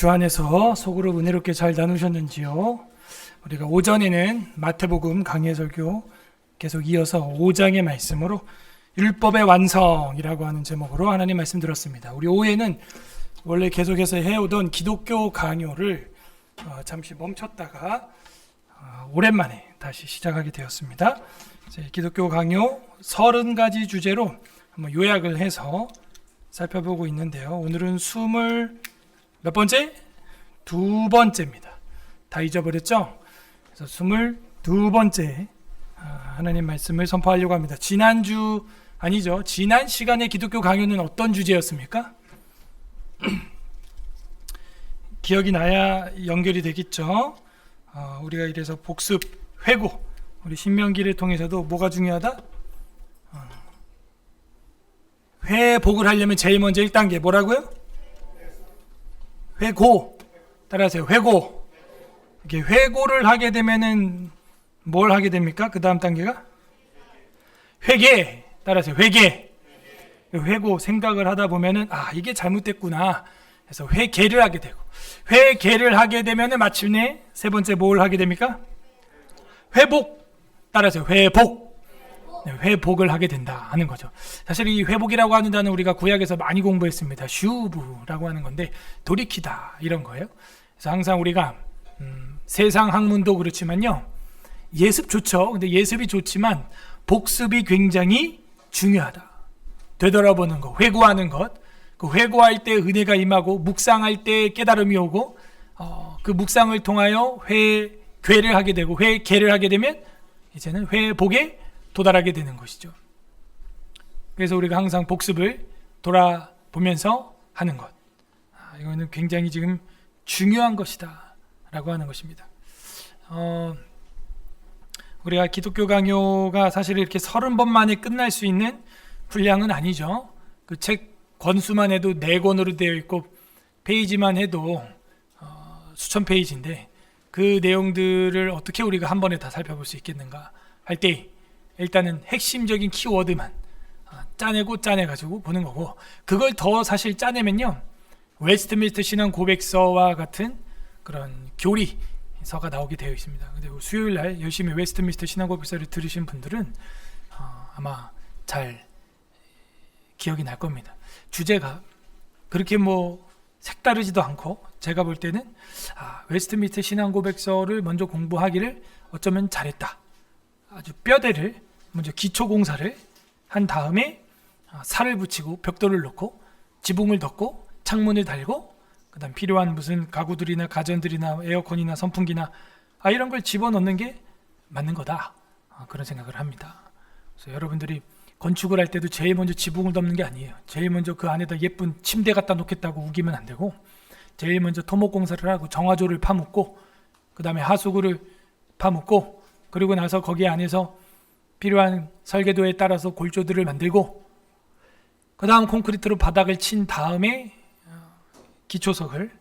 주 안에서 속으로 은혜롭게 잘 나누셨는지요? 우리가 오전에는 마태복음 강해 설교 계속 이어서 5장의 말씀으로 율법의 완성이라고 하는 제목으로 하나님 말씀 들었습니다. 우리 오후에는 원래 계속해서 해오던 기독교 강요를 잠시 멈췄다가 오랜만에 다시 시작하게 되었습니다. 기독교 강요 30가지 주제로 한번 요약을 해서 살펴보고 있는데요. 오늘은 몇 번째? 2번째입니다. 다 잊어버렸죠? 그래서 22번째 하나님 말씀을 선포하려고 합니다. 지난 시간의 기독교 강요는 어떤 주제였습니까? 기억이 나야 연결이 되겠죠. 우리가 이래서 복습, 회고, 우리 신명기를 통해서도 뭐가 중요하다? 회복을 하려면 제일 먼저 1단계 뭐라고요? 회고. 따라하세요. 회고. 이렇게 회고를 하게 되면은 뭘 하게 됩니까? 그 다음 단계가? 회개. 따라하세요. 회개. 회고 생각을 하다 보면은 이게 잘못됐구나. 그래서 회개를 하게 되고, 회개를 하게 되면은 마침내 세 번째 뭘 하게 됩니까? 회복. 따라하세요. 회복. 회복을 하게 된다 하는 거죠. 사실 이 회복이라고 하는 단어는 우리가 구약에서 많이 공부했습니다. 슈브라고 하는 건데 돌이키다 이런 거예요. 그래서 항상 우리가 세상 학문도 그렇지만요, 예습 좋죠. 근데 예습이 좋지만 복습이 굉장히 중요하다. 되돌아보는 것, 회고하는 것. 그 회고할 때 은혜가 임하고 묵상할 때 깨달음이 오고 그 묵상을 통하여 회개를 하게 되고 회개를 하게 되면 이제는 회복에 도달하게 되는 것이죠. 그래서 우리가 항상 복습을 돌아보면서 하는 것, 이거는 굉장히 지금 중요한 것이다 라고 하는 것입니다. 우리가 기독교 강요가 사실 이렇게 30번 만에 끝날 수 있는 분량은 아니죠. 그 책 권수만 해도 4권으로 되어 있고 페이지만 해도 수천 페이지인데 그 내용들을 어떻게 우리가 한 번에 다 살펴볼 수 있겠는가 할 때 일단은 핵심적인 키워드만 짜내가지고 보는 거고, 그걸 더 사실 짜내면요, 웨스트민스터 신앙 고백서와 같은 그런 교리서가 나오게 되어 있습니다. 근데 수요일 날 열심히 웨스트민스터 신앙 고백서를 들으신 분들은 아마 잘 기억이 날 겁니다. 주제가 그렇게 색다르지도 않고, 제가 볼 때는 웨스트민스터 신앙 고백서를 먼저 공부하기를 어쩌면 잘했다. 아주 뼈대를 먼저 기초 공사를 한 다음에 살을 붙이고 벽돌을 넣고 지붕을 덮고 창문을 달고 그다음 필요한 무슨 가구들이나 가전들이나 에어컨이나 선풍기나 이런 걸 집어넣는 게 맞는 거다, 그런 생각을 합니다. 그래서 여러분들이 건축을 할 때도 제일 먼저 지붕을 덮는 게 아니에요. 제일 먼저 그 안에다 예쁜 침대 갖다 놓겠다고 우기면 안 되고, 제일 먼저 토목 공사를 하고 정화조를 파묻고 그 다음에 하수구를 파묻고, 그리고 나서 거기 안에서 필요한 설계도에 따라서 골조들을 만들고, 그 다음 콘크리트로 바닥을 친 다음에 기초석을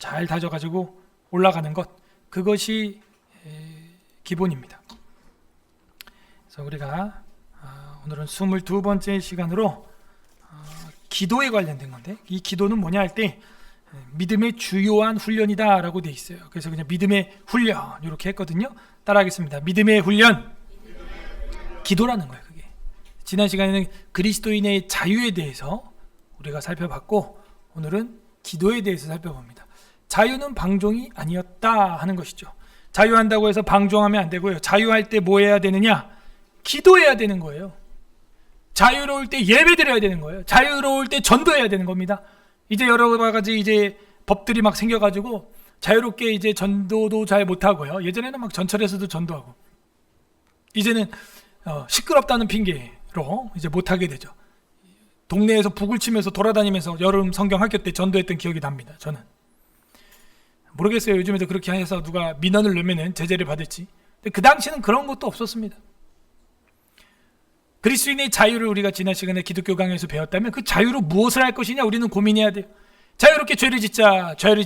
잘 다져가지고 올라가는 것, 그것이 기본입니다. 그래서 우리가 오늘은 22번째 시간으로 기도에 관련된 건데, 이 기도는 뭐냐 할 때 믿음의 주요한 훈련이다 라고 돼 있어요. 그래서 그냥 믿음의 훈련 이렇게 했거든요. 따라하겠습니다. 믿음의 훈련, 기도라는 거예요. 그게 지난 시간에는 그리스도인의 자유에 대해서 우리가 살펴봤고, 오늘은 기도에 대해서 살펴봅니다. 자유는 방종이 아니었다 하는 것이죠. 자유한다고 해서 방종하면 안 되고요. 자유할 때 뭐 해야 되느냐? 기도해야 되는 거예요. 자유로울 때 예배드려야 되는 거예요. 자유로울 때 전도해야 되는 겁니다. 이제 여러 가지 이제 법들이 막 생겨가지고 자유롭게 이제 전도도 잘 못하고요. 예전에는 막 전철에서도 전도하고, 이제는 시끄럽다는 핑계로 이제 못하게 되죠. 동네에서 북을 치면서 돌아다니면서 여름 성경 학교 때 전도했던 기억이 납니다. 저는 모르겠어요. 요즘에도 그렇게 해서 누가 민원을 넣으면 제재를 받을지. 근데 그 당시는 그런 것도 없었습니다. 그리스도인의 자유를 우리가 지난 시간에 기독교 강의에서 배웠다면 그 자유로 무엇을 할 것이냐 우리는 고민해야 돼요. 자유롭게 죄를 짓자, 죄를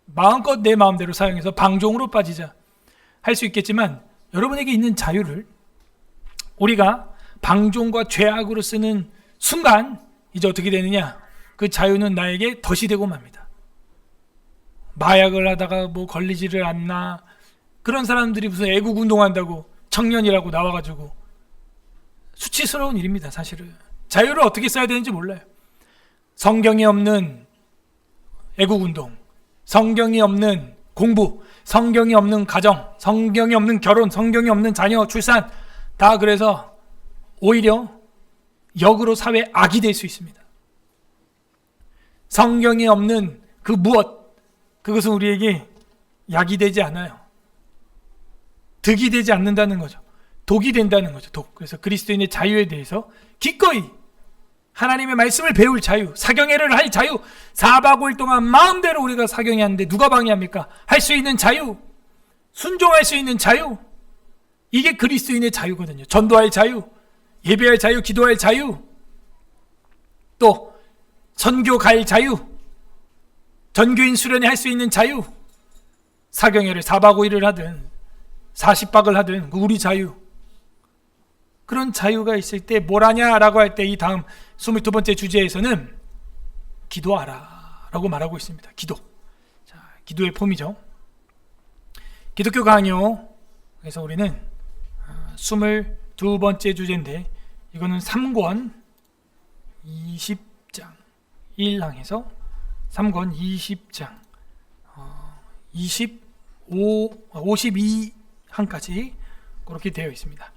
마음껏 내 마음대로 사용해서 방종으로 빠지자 할 수 있겠지만, 여러분에게 있는 자유를 우리가 방종과 죄악으로 쓰는 순간 이제 어떻게 되느냐? 그 자유는 나에게 덫이 되고 맙니다. 마약을 하다가 뭐 걸리지를 않나, 그런 사람들이 무슨 애국 운동한다고 청년이라고 나와가지고 수치스러운 일입니다. 사실은 자유를 어떻게 써야 되는지 몰라요. 성경이 없는 애국운동, 성경이 없는 공부, 성경이 없는 가정, 성경이 없는 결혼, 성경이 없는 자녀 출산, 다 그래서 오히려 역으로 사회 악이 될 수 있습니다. 성경이 없는 그 무엇, 그것은 우리에게 약이 되지 않아요. 득이 되지 않는다는 거죠. 독이 된다는 거죠. 독. 그래서 그리스도인의 자유에 대해서 기꺼이 하나님의 말씀을 배울 자유, 사경회를 할 자유, 4박 5일 동안 마음대로 우리가 사경회하는데 누가 방해합니까? 할 수 있는 자유, 순종할 수 있는 자유, 이게 그리스도인의 자유거든요. 전도할 자유, 예배할 자유, 기도할 자유, 또 선교 갈 자유, 전교인 수련회 할 수 있는 자유, 사경회를 4박 5일을 하든 40박을 하든 우리 자유, 그런 자유가 있을 때 뭘 하냐라고 할 때 이 다음 22번째 주제에서는 기도하라 라고 말하고 있습니다. 기도. 자, 기도의 폼이죠. 기독교 강요. 그래서 우리는 22번째 주제인데, 이거는 3권 20장 1항에서 3권 20장 52항까지 그렇게 되어 있습니다.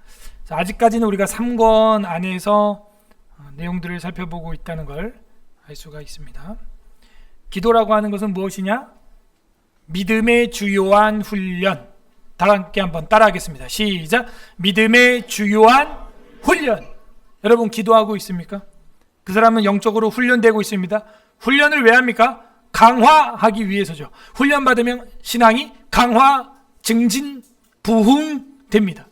자, 아직까지는 우리가 3권 안에서 내용들을 살펴보고 있다는 걸 알 수가 있습니다. 기도라고 하는 것은 무엇이냐? 믿음의 주요한 훈련. 다 함께 한번 따라하겠습니다. 시작. 믿음의 주요한 훈련. 여러분 기도하고 있습니까? 그 사람은 영적으로 훈련되고 있습니다. 훈련을 왜 합니까? 강화하기 위해서죠. 훈련 받으면 신앙이 강화, 증진, 부흥됩니다.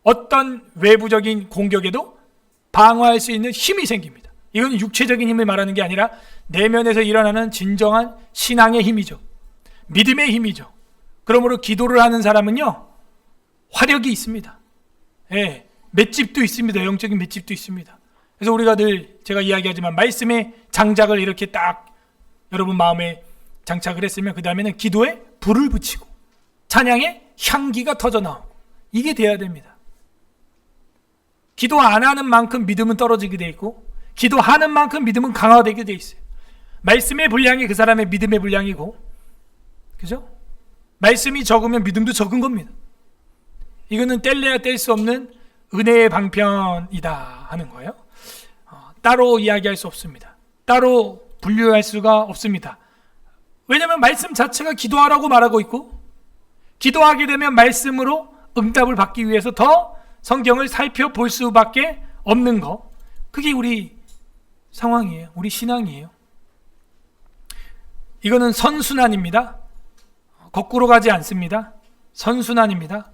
어떤 외부적인 공격에도 방어할 수 있는 힘이 생깁니다. 이건 육체적인 힘을 말하는 게 아니라 내면에서 일어나는 진정한 신앙의 힘이죠. 믿음의 힘이죠. 그러므로 기도를 하는 사람은요, 화력이 있습니다. 예, 맷집도 있습니다. 영적인 맷집도 있습니다. 그래서 우리가 늘 제가 이야기하지만 말씀의 장작을 이렇게 딱 여러분 마음에 장착을 했으면 그 다음에는 기도에 불을 붙이고 찬양의 향기가 터져 나오고, 이게 돼야 됩니다. 기도 안 하는 만큼 믿음은 떨어지게 돼 있고, 기도하는 만큼 믿음은 강화되게 돼 있어요. 말씀의 분량이 그 사람의 믿음의 분량이고, 그죠? 말씀이 적으면 믿음도 적은 겁니다. 이거는 뗄래야 뗄 수 없는 은혜의 방편이다 하는 거예요. 따로 이야기할 수 없습니다. 따로 분류할 수가 없습니다. 왜냐하면 말씀 자체가 기도하라고 말하고 있고, 기도하게 되면 말씀으로 응답을 받기 위해서 더 성경을 살펴볼 수밖에 없는 거, 그게 우리 상황이에요. 우리 신앙이에요. 이거는 선순환입니다. 거꾸로 가지 않습니다. 선순환입니다.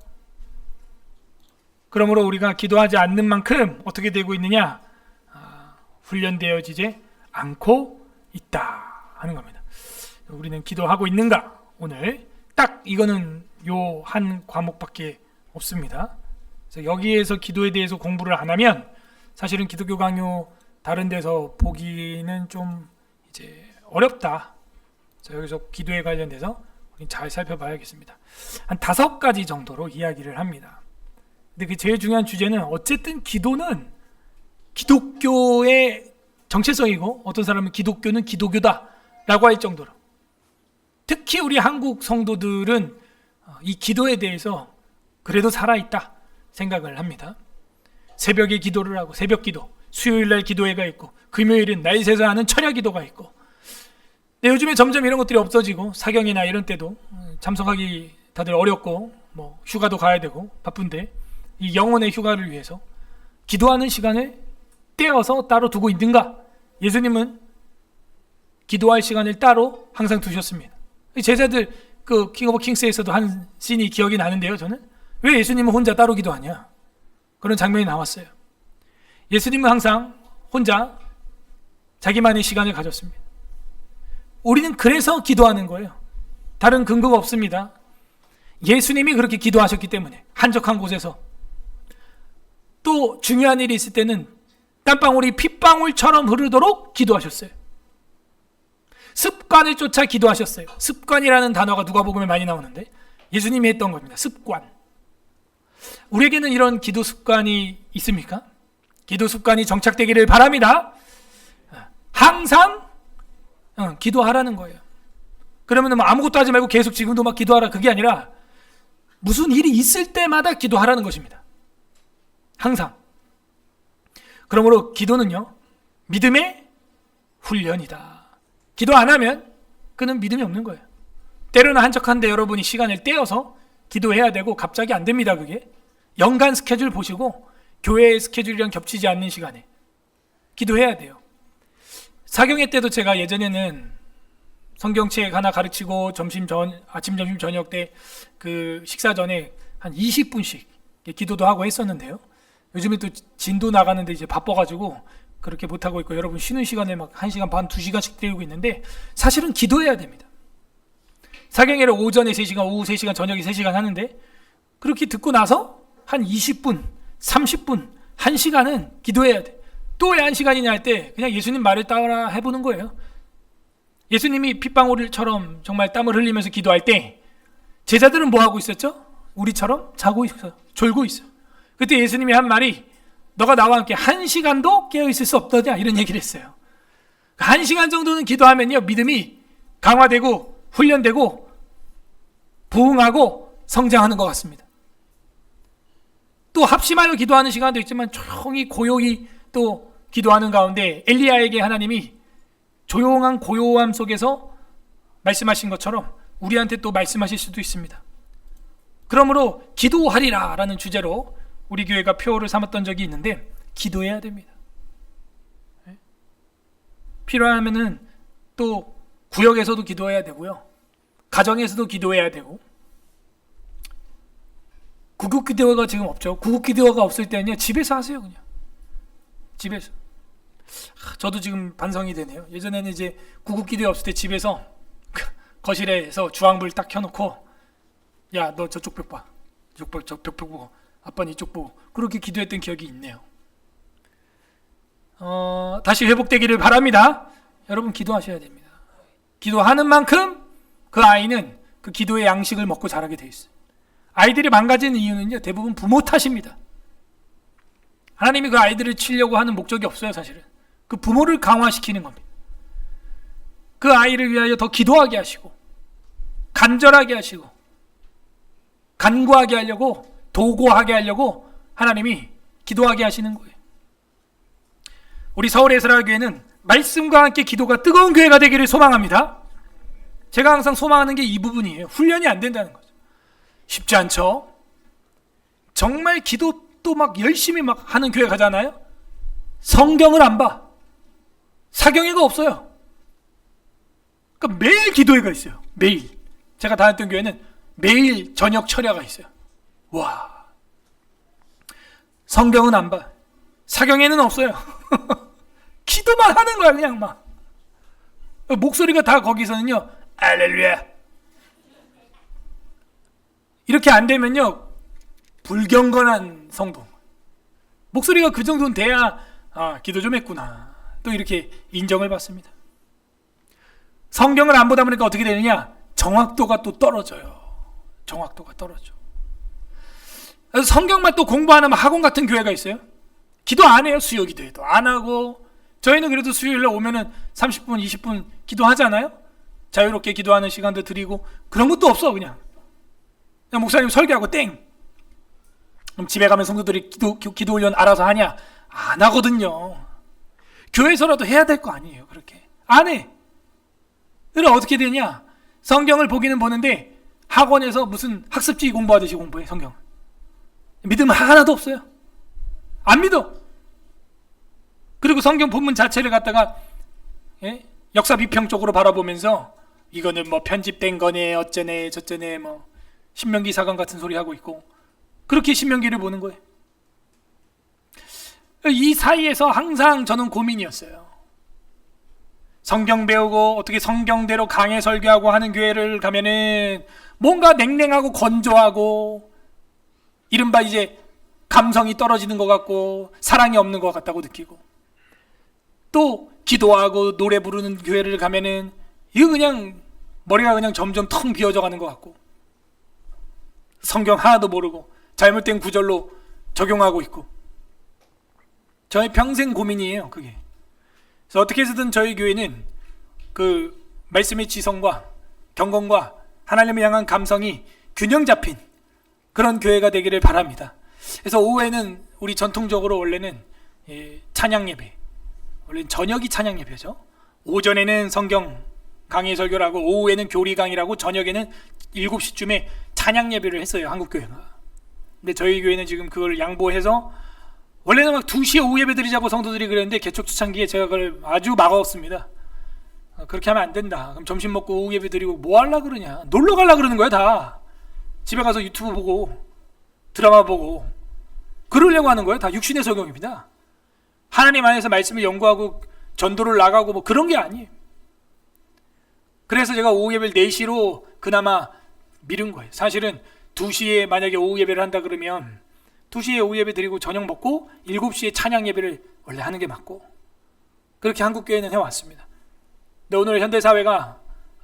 그러므로 우리가 기도하지 않는 만큼 어떻게 되고 있느냐? 훈련되어지지 않고 있다 하는 겁니다. 우리는 기도하고 있는가? 오늘 딱 이거는 요 한 과목밖에 없습니다. 그래서 여기에서 기도에 대해서 공부를 안 하면 사실은 기독교 강요 다른 데서 보기는 좀 이제 어렵다. 그래서 여기서 기도에 관련돼서 우리 잘 살펴봐야겠습니다. 한 5가지 정도로 이야기를 합니다. 근데 그 제일 중요한 주제는 어쨌든 기도는 기독교의 정체성이고, 어떤 사람은 기독교는 기독교다 라고 할 정도로, 특히 우리 한국 성도들은 이 기도에 대해서 그래도 살아있다 생각을 합니다. 새벽에 기도를 하고, 새벽 기도, 수요일날 기도회가 있고, 금요일은 날 새서 하는 철야 기도가 있고. 근데 요즘에 점점 이런 것들이 없어지고, 사경이나 이런 때도 참석하기 다들 어렵고, 뭐 휴가도 가야 되고 바쁜데, 이 영혼의 휴가를 위해서 기도하는 시간을 떼어서 따로 두고 있는가? 예수님은 기도할 시간을 따로 항상 두셨습니다. 제자들 그 킹 오브 킹스에서도 한 씬이 기억이 나는데요. 저는 왜 예수님은 혼자 따로 기도하냐, 그런 장면이 나왔어요. 예수님은 항상 혼자 자기만의 시간을 가졌습니다. 우리는 그래서 기도하는 거예요. 다른 근거가 없습니다. 예수님이 그렇게 기도하셨기 때문에, 한적한 곳에서. 또 중요한 일이 있을 때는 땀방울이 핏방울처럼 흐르도록 기도하셨어요. 습관을 쫓아 기도하셨어요. 습관이라는 단어가 누가복음에 많이 나오는데 예수님이 했던 겁니다. 습관. 우리에게는 이런 기도 습관이 있습니까? 기도 습관이 정착되기를 바랍니다. 항상 기도하라는 거예요. 그러면 뭐 아무것도 하지 말고 계속 지금도 막 기도하라, 그게 아니라 무슨 일이 있을 때마다 기도하라는 것입니다. 항상. 그러므로 기도는요, 믿음의 훈련이다. 기도 안 하면 그는 믿음이 없는 거예요. 때로는 한적한데 여러분이 시간을 떼어서 기도해야 되고 갑자기 안 됩니다. 그게 연간 스케줄 보시고 교회의 스케줄이랑 겹치지 않는 시간에 기도해야 돼요. 사경회 때도 제가 예전에는 성경책 하나 가르치고 아침, 점심, 저녁 때 그 식사 전에 한 20분씩 기도도 하고 했었는데요. 요즘에 또 진도 나가는데 이제 바빠가지고 그렇게 못하고 있고, 여러분 쉬는 시간에 막 1시간 반, 2시간씩 때우고 있는데 사실은 기도해야 됩니다. 사경회를 오전에 3시간, 오후 3시간, 저녁에 3시간 하는데 그렇게 듣고 나서 한 20분, 30분, 1시간은 기도해야 돼. 또 왜 1시간이냐 할 때 그냥 예수님 말을 따라 해보는 거예요. 예수님이 핏방울처럼 정말 땀을 흘리면서 기도할 때 제자들은 뭐 하고 있었죠? 우리처럼 자고 있어요. 졸고 있어요. 그때 예수님이 한 말이 너가 나와 함께 1시간도 깨어있을 수 없더냐, 이런 얘기를 했어요. 1시간 정도는 기도하면요, 믿음이 강화되고 훈련되고 부흥하고 성장하는 것 같습니다. 또 합심하여 기도하는 시간도 있지만 조용히 고요히 또 기도하는 가운데 엘리야에게 하나님이 조용한 고요함 속에서 말씀하신 것처럼 우리한테 또 말씀하실 수도 있습니다. 그러므로 기도하리라 라는 주제로 우리 교회가 표어를 삼았던 적이 있는데 기도해야 됩니다. 필요하면은 또 구역에서도 기도해야 되고요, 가정에서도 기도해야 되고. 구국 기도가 지금 없죠. 구국 기도가 없을 때는요, 집에서 하세요. 그냥 집에서. 저도 지금 반성이 되네요. 예전에는 이제 구국 기도 없을 때 집에서 거실에서 주황불 딱 켜놓고, 야 너 저쪽 벽 봐, 저 벽 보고, 아빠는 이쪽 보고, 그렇게 기도했던 기억이 있네요. 다시 회복되기를 바랍니다. 여러분 기도하셔야 됩니다. 기도하는 만큼 그 아이는 그 기도의 양식을 먹고 자라게 돼 있어요. 아이들이 망가지는 이유는요, 대부분 부모 탓입니다. 하나님이 그 아이들을 치려고 하는 목적이 없어요. 사실은 그 부모를 강화시키는 겁니다. 그 아이를 위하여 더 기도하게 하시고 간절하게 하시고 간구하게 하려고, 도구하게 하려고 하나님이 기도하게 하시는 거예요. 우리 서울 에스라교회는 말씀과 함께 기도가 뜨거운 교회가 되기를 소망합니다. 제가 항상 소망하는 게 이 부분이에요. 훈련이 안 된다는 거죠. 쉽지 않죠. 정말 기도 또 막 열심히 막 하는 교회 가잖아요. 성경을 안 봐. 사경회가 없어요. 그러니까 매일 기도회가 있어요. 매일. 제가 다녔던 교회는 매일 저녁 철야가 있어요. 와. 성경은 안 봐. 사경회는 없어요. 기도만 하는 거야, 그냥 막. 목소리가 다 거기서는요, 할렐루야. 이렇게 안 되면요, 불경건한 성도. 목소리가 그 정도는 돼야 기도 좀 했구나, 또 이렇게 인정을 받습니다. 성경을 안 보다 보니까 어떻게 되느냐, 정확도가 또 떨어져요. 정확도가 떨어져. 그래서 성경만 또 공부하는 학원 같은 교회가 있어요. 기도 안 해요. 수요 기도회도 안 하고. 저희는 그래도 수요일에 오면은 30분 20분 기도하잖아요. 자유롭게 기도하는 시간도 드리고. 그런 것도 없어. 그냥 목사님 설교하고 땡. 그럼 집에 가면 성도들이 기도 훈련 알아서 하냐? 안 하거든요. 교회에서라도 해야 될 거 아니에요. 그렇게 안 해. 그럼 어떻게 되냐, 성경을 보기는 보는데 학원에서 무슨 학습지 공부하듯이 공부해. 성경 믿음 하나도 없어요. 안 믿어. 그리고 성경 본문 자체를 갖다가 역사 비평적으로 바라보면서 이거는 뭐 편집된 거네, 어쩌네 저쩌네, 뭐 신명기 사관 같은 소리 하고 있고, 그렇게 신명기를 보는 거예요. 이 사이에서 항상 저는 고민이었어요. 성경 배우고 어떻게 성경대로 강해 설교하고 하는 교회를 가면은 뭔가 냉랭하고 건조하고 이른바 이제 감성이 떨어지는 것 같고 사랑이 없는 것 같다고 느끼고, 또 기도하고 노래 부르는 교회를 가면은 이거 그냥 머리가 그냥 점점 텅 비어져 가는 것 같고, 성경 하나도 모르고 잘못된 구절로 적용하고 있고, 저의 평생 고민이에요, 그게. 그래서 어떻게 해서든 저희 교회는 그 말씀의 지성과 경건과 하나님을 향한 감성이 균형 잡힌 그런 교회가 되기를 바랍니다. 그래서 오후에는 우리 전통적으로 원래는 찬양 예배, 원래는 저녁이 찬양 예배죠. 오전에는 성경 강의 설교를 하고 오후에는 교리 강의라고 저녁에는 7시쯤에 찬양 예배를 했어요, 한국 교회가. 근데 저희 교회는 지금 그걸 양보해서 원래는 막 2시에 오후 예배 드리자고 성도들이 그랬는데 개척 초창기에 제가 그걸 아주 막아왔습니다. 그렇게 하면 안 된다. 그럼 점심 먹고 오후 예배 드리고 뭐 하려고 그러냐. 놀러 가려고 그러는 거야 다. 집에 가서 유튜브 보고 드라마 보고 그러려고 하는 거예요. 다 육신의 소경입니다. 하나님 안에서 말씀을 연구하고 전도를 나가고 뭐 그런 게 아니에요. 그래서 제가 오후 예배를 4시로 그나마 미룬 거예요. 사실은 2시에 만약에 오후 예배를 한다 그러면 2시에 오후 예배 드리고 저녁 먹고 7시에 찬양 예배를 원래 하는 게 맞고, 그렇게 한국 교회는 해왔습니다. 근데 오늘 현대사회가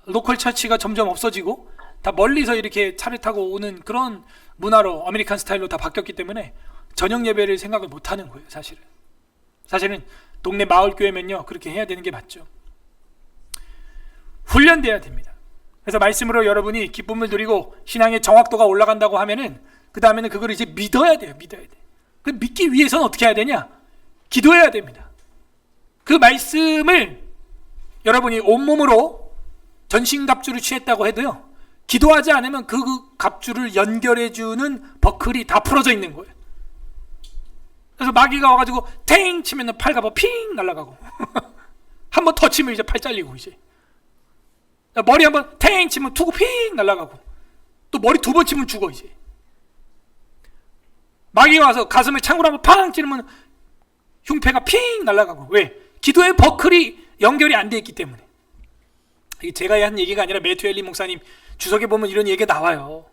로컬 처치가 점점 없어지고 다 멀리서 이렇게 차를 타고 오는 그런 문화로 아메리칸 스타일로 다 바뀌었기 때문에 저녁 예배를 생각을 못 하는 거예요. 사실은 동네 마을 교회면요 그렇게 해야 되는 게 맞죠. 훈련돼야 됩니다. 그래서 말씀으로 여러분이 기쁨을 누리고 신앙의 정확도가 올라간다고 하면은 그 다음에는 그걸 이제 믿어야 돼요. 그 믿기 위해서는 어떻게 해야 되냐? 기도해야 됩니다. 그 말씀을 여러분이 온몸으로 전신갑주를 취했다고 해도요, 기도하지 않으면 그 갑주를 연결해주는 버클이 다 풀어져 있는 거예요. 그래서 마귀가 와가지고 탱 치면 팔 갑아 핑 날아가고 한 번 더 치면 이제 팔 잘리고, 이제 머리 한 번 탱 치면 투구 핑 날아가고, 또 머리 2번 치면 죽어. 이제 마귀가 와서 가슴을 창으로 한번 팡 찌르면 흉패가 핑 날아가고. 왜? 기도의 버클이 연결이 안 돼 있기 때문에. 이게 제가 한 얘기가 아니라 매튜 엘리 목사님 주석에 보면 이런 얘기가 나와요.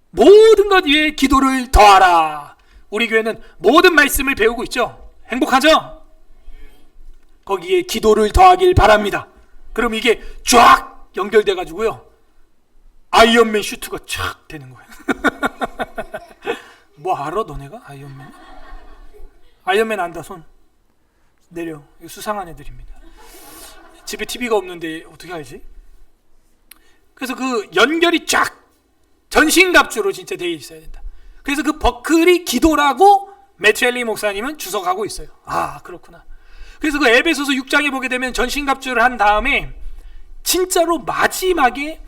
모든 것 위에 기도를 더하라. 우리 교회는 모든 말씀을 배우고 있죠. 행복하죠? 거기에 기도를 더하길 바랍니다. 그럼 이게 쫙 연결돼 가지고요, 아이언맨 슈트가 촥 되는 거예요. 뭐 알아 너네가? 아이언맨 안다. 손 내려. 이거 수상한 애들입니다. 집에 TV가 없는데 어떻게 알지? 그래서 그 연결이 쫙 전신갑주로 진짜 되어 있어야 된다. 그래서 그 버클이 기도라고 매튜 엘리 목사님은 주석하고 있어요. 아, 그렇구나. 그래서 그 에베소서 6장에 보게 되면 전신갑주를 한 다음에 진짜로 마지막에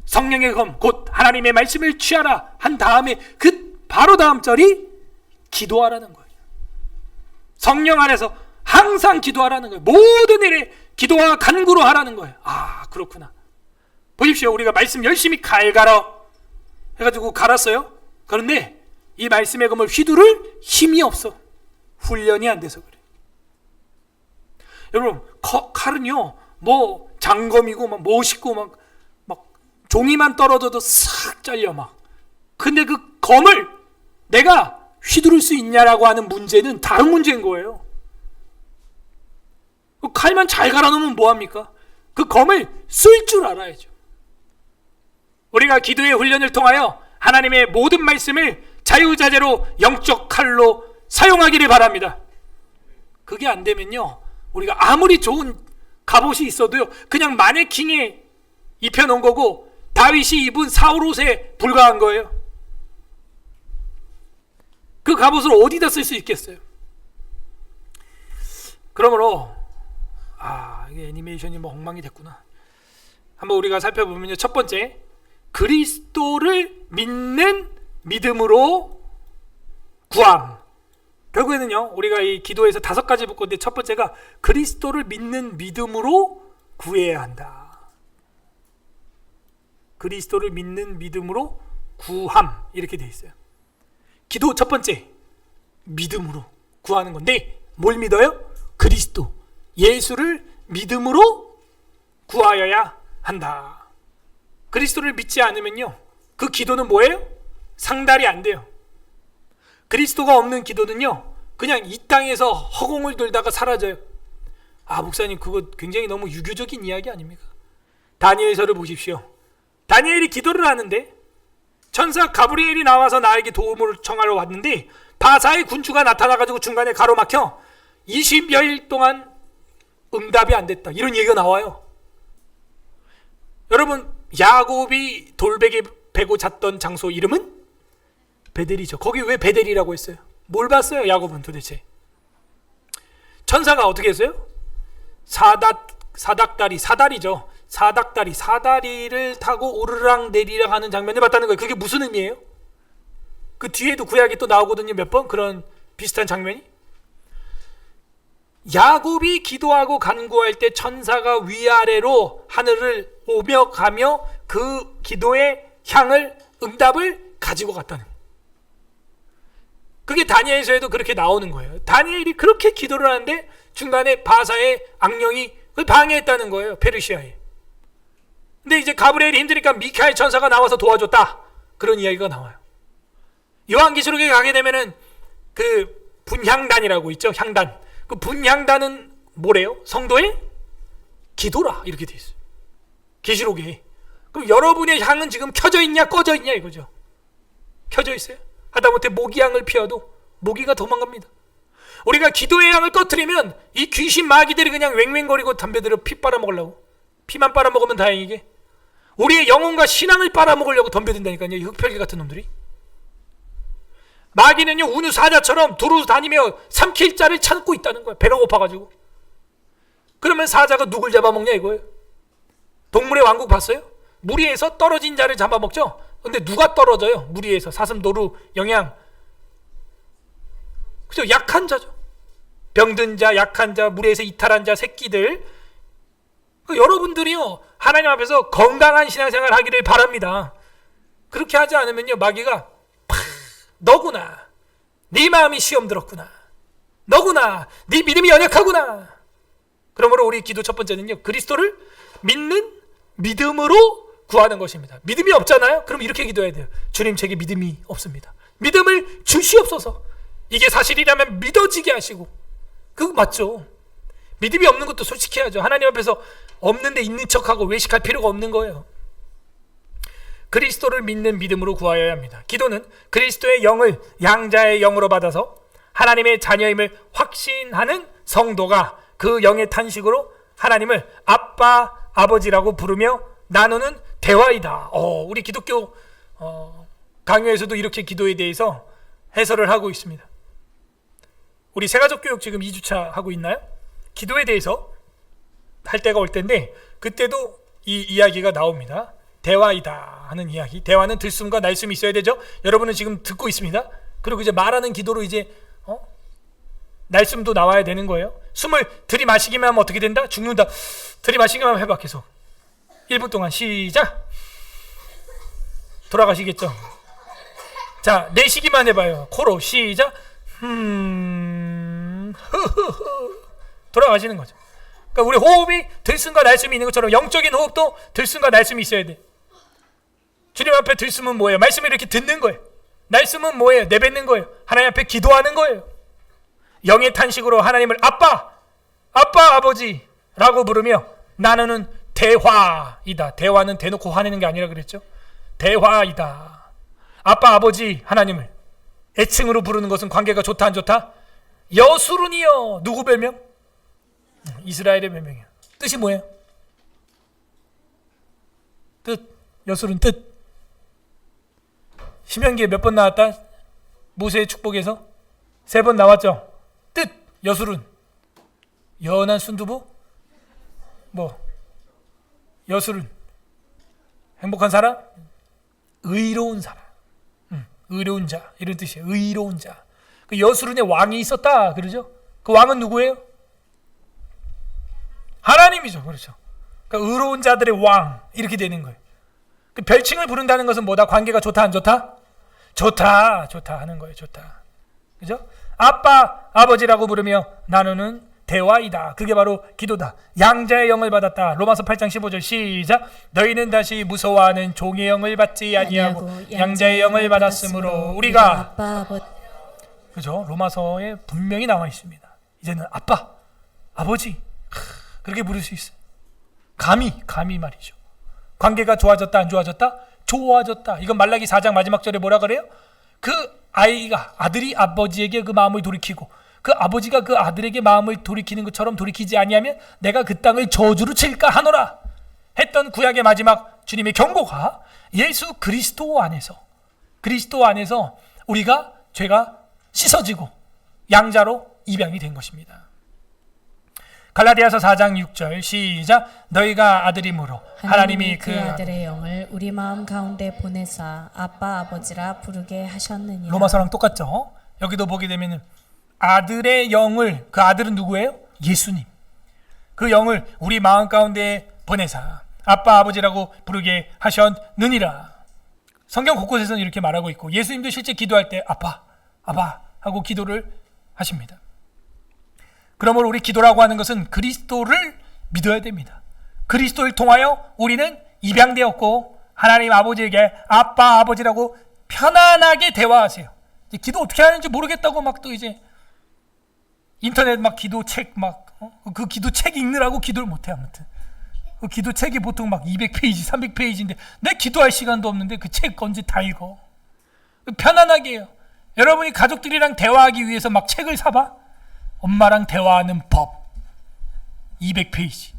성령의 검 곧 하나님의 말씀을 취하라 한 다음에 그 바로 다음 절이 기도하라는 거예요. 성령 안에서 항상 기도하라는 거예요. 모든 일에 기도와 간구로 하라는 거예요. 아, 그렇구나. 보십시오. 우리가 말씀 열심히 갈갈아 해가지고 갈았어요. 그런데 이 말씀의 검을 휘두를 힘이 없어. 훈련이 안 돼서 그래. 여러분, 칼은요 뭐 장검이고 막 멋있고 막 종이만 떨어져도 싹 잘려 막. 근데 그 검을 내가 휘두를 수 있냐라고 하는 문제는 다른 문제인 거예요. 그 칼만 잘 갈아놓으면 뭐합니까? 그 검을 쓸 줄 알아야죠. 우리가 기도의 훈련을 통하여 하나님의 모든 말씀을 자유자재로 영적 칼로 사용하기를 바랍니다. 그게 안 되면요, 우리가 아무리 좋은 갑옷이 있어도요 그냥 마네킹에 입혀놓은 거고 다윗이 입은 사울 옷에 불과한 거예요. 그 갑옷을 어디다 쓸 수 있겠어요? 그러므로 이게 애니메이션이 뭐 엉망이 됐구나. 한번 우리가 살펴보면요, 첫 번째, 그리스도를 믿는 믿음으로 구함. 결국에는요 우리가 이 기도에서 5가지 붙건데 첫 번째가 그리스도를 믿는 믿음으로 구해야 한다. 그리스도를 믿는 믿음으로 구함, 이렇게 돼 있어요. 기도 첫 번째, 믿음으로 구하는 건데 뭘 믿어요? 그리스도, 예수를 믿음으로 구하여야 한다. 그리스도를 믿지 않으면요 그 기도는 뭐예요? 상달이 안 돼요. 그리스도가 없는 기도는요 그냥 이 땅에서 허공을 돌다가 사라져요. 아, 목사님 그거 굉장히 너무 유교적인 이야기 아닙니까? 다니엘서를 보십시오. 다니엘이 기도를 하는데 천사 가브리엘이 나와서 나에게 도움을 청하러 왔는데 바사의 군주가 나타나가지고 중간에 가로막혀 20여일 동안 응답이 안 됐다, 이런 얘기가 나와요. 여러분, 야곱이 돌베개 베고 잤던 장소 이름은 베델이죠. 거기 왜 베델이라고 했어요? 뭘 봤어요 야곱은 도대체? 천사가 어떻게 했어요? 사다리를 타고 오르락 내리락 하는 장면을 봤다는 거예요. 그게 무슨 의미예요? 그 뒤에도 구약이 또 나오거든요, 몇 번 그런 비슷한 장면이. 야곱이 기도하고 간구할 때 천사가 위아래로 하늘을 오며 가며 그 기도의 향을, 응답을 가지고 갔다는 거예요. 그게 다니엘서에도 그렇게 나오는 거예요. 다니엘이 그렇게 기도를 하는데 중간에 바사의 악령이 그걸 방해했다는 거예요, 페르시아에. 근데 이제 가브리엘이 힘드니까 미카엘 천사가 나와서 도와줬다, 그런 이야기가 나와요. 요한계시록에 가게 되면은 그 분향단이라고 있죠, 향단. 그 분향단은 뭐래요? 성도의 기도라, 이렇게 돼 있어요, 계시록에. 그럼 여러분의 향은 지금 켜져 있냐 꺼져 있냐 이거죠. 켜져 있어요. 하다못해 모기향을 피워도 모기가 도망갑니다. 우리가 기도의 향을 꺼트리면 이 귀신 마귀들이 그냥 왱왱거리고 담배들을 피 빨아먹으려고, 피만 빨아먹으면 다행이게 우리의 영혼과 신앙을 빨아먹으려고 덤벼든다니까요, 이 흑별기 같은 놈들이. 마귀는요 운유 사자처럼 두루 다니며 삼킬 자를 찾고 있다는 거예요. 배가 고파가지고. 그러면 사자가 누굴 잡아먹냐 이거예요. 동물의 왕국 봤어요? 무리에서 떨어진 자를 잡아먹죠. 근데 누가 떨어져요? 무리에서 사슴, 노루, 영양, 그죠? 약한 자죠. 병든 자, 약한 자, 무리에서 이탈한 자, 새끼들. 여러분들이요 하나님 앞에서 건강한 신앙생활 하기를 바랍니다. 그렇게 하지 않으면요 마귀가 너구나, 네 마음이 시험 들었구나, 너구나, 네 믿음이 연약하구나. 그러므로 우리 기도 첫 번째는요, 그리스도를 믿는 믿음으로 구하는 것입니다. 믿음이 없잖아요? 그럼 이렇게 기도해야 돼요. 주님, 제게 믿음이 없습니다. 믿음을 주시옵소서. 이게 사실이라면 믿어지게 하시고. 그거 맞죠? 믿음이 없는 것도 솔직히 해야죠. 하나님 앞에서 없는데 있는 척하고 외식할 필요가 없는 거예요. 그리스도를 믿는 믿음으로 구하여야 합니다. 기도는 그리스도의 영을 양자의 영으로 받아서 하나님의 자녀임을 확신하는 성도가 그 영의 탄식으로 하나님을 아빠, 아버지라고 부르며 나누는 대화이다. 우리 기독교 강요에서도 이렇게 기도에 대해서 해설을 하고 있습니다. 우리 새가족 교육 지금 2주차 하고 있나요? 기도에 대해서 할 때가 올 텐데 그때도 이 이야기가 나옵니다. 대화이다 하는 이야기. 대화는 들숨과 날숨이 있어야 되죠. 여러분은 지금 듣고 있습니다. 그리고 이제 말하는 기도로 이제 날숨도 나와야 되는 거예요. 숨을 들이마시기만 하면 어떻게 된다? 죽는다. 들이마시기만 하면 해봐. 계속 1분 동안 시작. 돌아가시겠죠. 자, 내쉬기만 해봐요. 코로 시작. 돌아가시는 거죠. 그러니까 우리 호흡이 들숨과 날숨이 있는 것처럼 영적인 호흡도 들숨과 날숨이 있어야 돼. 주님 앞에 들숨은 뭐예요? 말씀을 이렇게 듣는 거예요. 날숨은 뭐예요? 내뱉는 거예요. 하나님 앞에 기도하는 거예요. 영의 탄식으로 하나님을 아빠, 아빠, 아버지라고 부르며 나누는 대화이다. 대화는 대놓고 화내는 게 아니라 그랬죠. 대화이다. 아빠, 아버지 하나님을 애칭으로 부르는 것은 관계가 좋다 안 좋다? 여수룬이요. 누구 별명? 이스라엘의 별명이야. 뜻이 뭐예요? 뜻. 여수룬 뜻. 신명기에 몇 번 나왔다? 모세의 축복에서 3번 나왔죠. 뜻. 여수룬. 연한 순두부? 뭐? 여수룬. 행복한 사람? 의로운 사람. 의로운 자. 이런 뜻이에요. 의로운 자. 그 여수룬에 왕이 있었다. 그러죠? 그 왕은 누구예요? 하나님이죠. 그렇죠. 그러니까 의로운 자들의 왕. 이렇게 되는 거예요. 그 별칭을 부른다는 것은 뭐다? 관계가 좋다 안 좋다? 좋다. 좋다 하는 거예요. 좋다. 그죠? 아빠, 아버지라고 부르며 나누는 대화이다. 그게 바로 기도다. 양자의 영을 받았다. 로마서 8장 15절 시작. 너희는 다시 무서워하는 종의 영을 받지 아니하고 양자의 영을 받았으므로 우리가 아빠, 그죠? 로마서에 분명히 나와 있습니다. 이제는 아빠, 아버지. 그렇게 부를 수 있어요. 감히 말이죠. 관계가 좋아졌다 안 좋아졌다? 좋아졌다. 이건 말라기 4장 마지막 절에 뭐라 그래요? 그 아들이 아버지에게 그 마음을 돌이키고 그 아버지가 그 아들에게 마음을 돌이키는 것처럼 돌이키지 아니하면 내가 그 땅을 저주로 칠까 하노라 했던 구약의 마지막 주님의 경고가 예수 그리스도 안에서 우리가 죄가 씻어지고 양자로 입양이 된 것입니다. 갈라디아서 4장 6절 시작. 너희가 아들이므로 하나님이 그 아들의 영을 우리 마음 가운데 보내사 아빠 아버지라 부르게 하셨느니라. 로마서랑 똑같죠. 여기도 보게 되면 아들의 영을, 그 아들은 누구예요? 예수님. 그 영을 우리 마음 가운데 보내사 아빠 아버지라고 부르게 하셨느니라. 성경 곳곳에서는 이렇게 말하고 있고 예수님도 실제 기도할 때 아빠 하고 기도를 하십니다. 그러므로 우리 기도라고 하는 것은 그리스도를 믿어야 됩니다. 그리스도를 통하여 우리는 입양되었고 하나님 아버지에게 아빠 아버지라고 편안하게 대화하세요. 이제 기도 어떻게 하는지 모르겠다고 막 또 이제 인터넷 막 기도책 그 기도책 읽느라고 기도를 못해. 아무튼 그 기도책이 보통 막 200페이지 300페이지인데 내 기도할 시간도 없는데 그 책 언제 다 읽어. 편안하게 해요. 여러분이 가족들이랑 대화하기 위해서 막 책을 사봐. 엄마랑 대화하는 법 200페이지,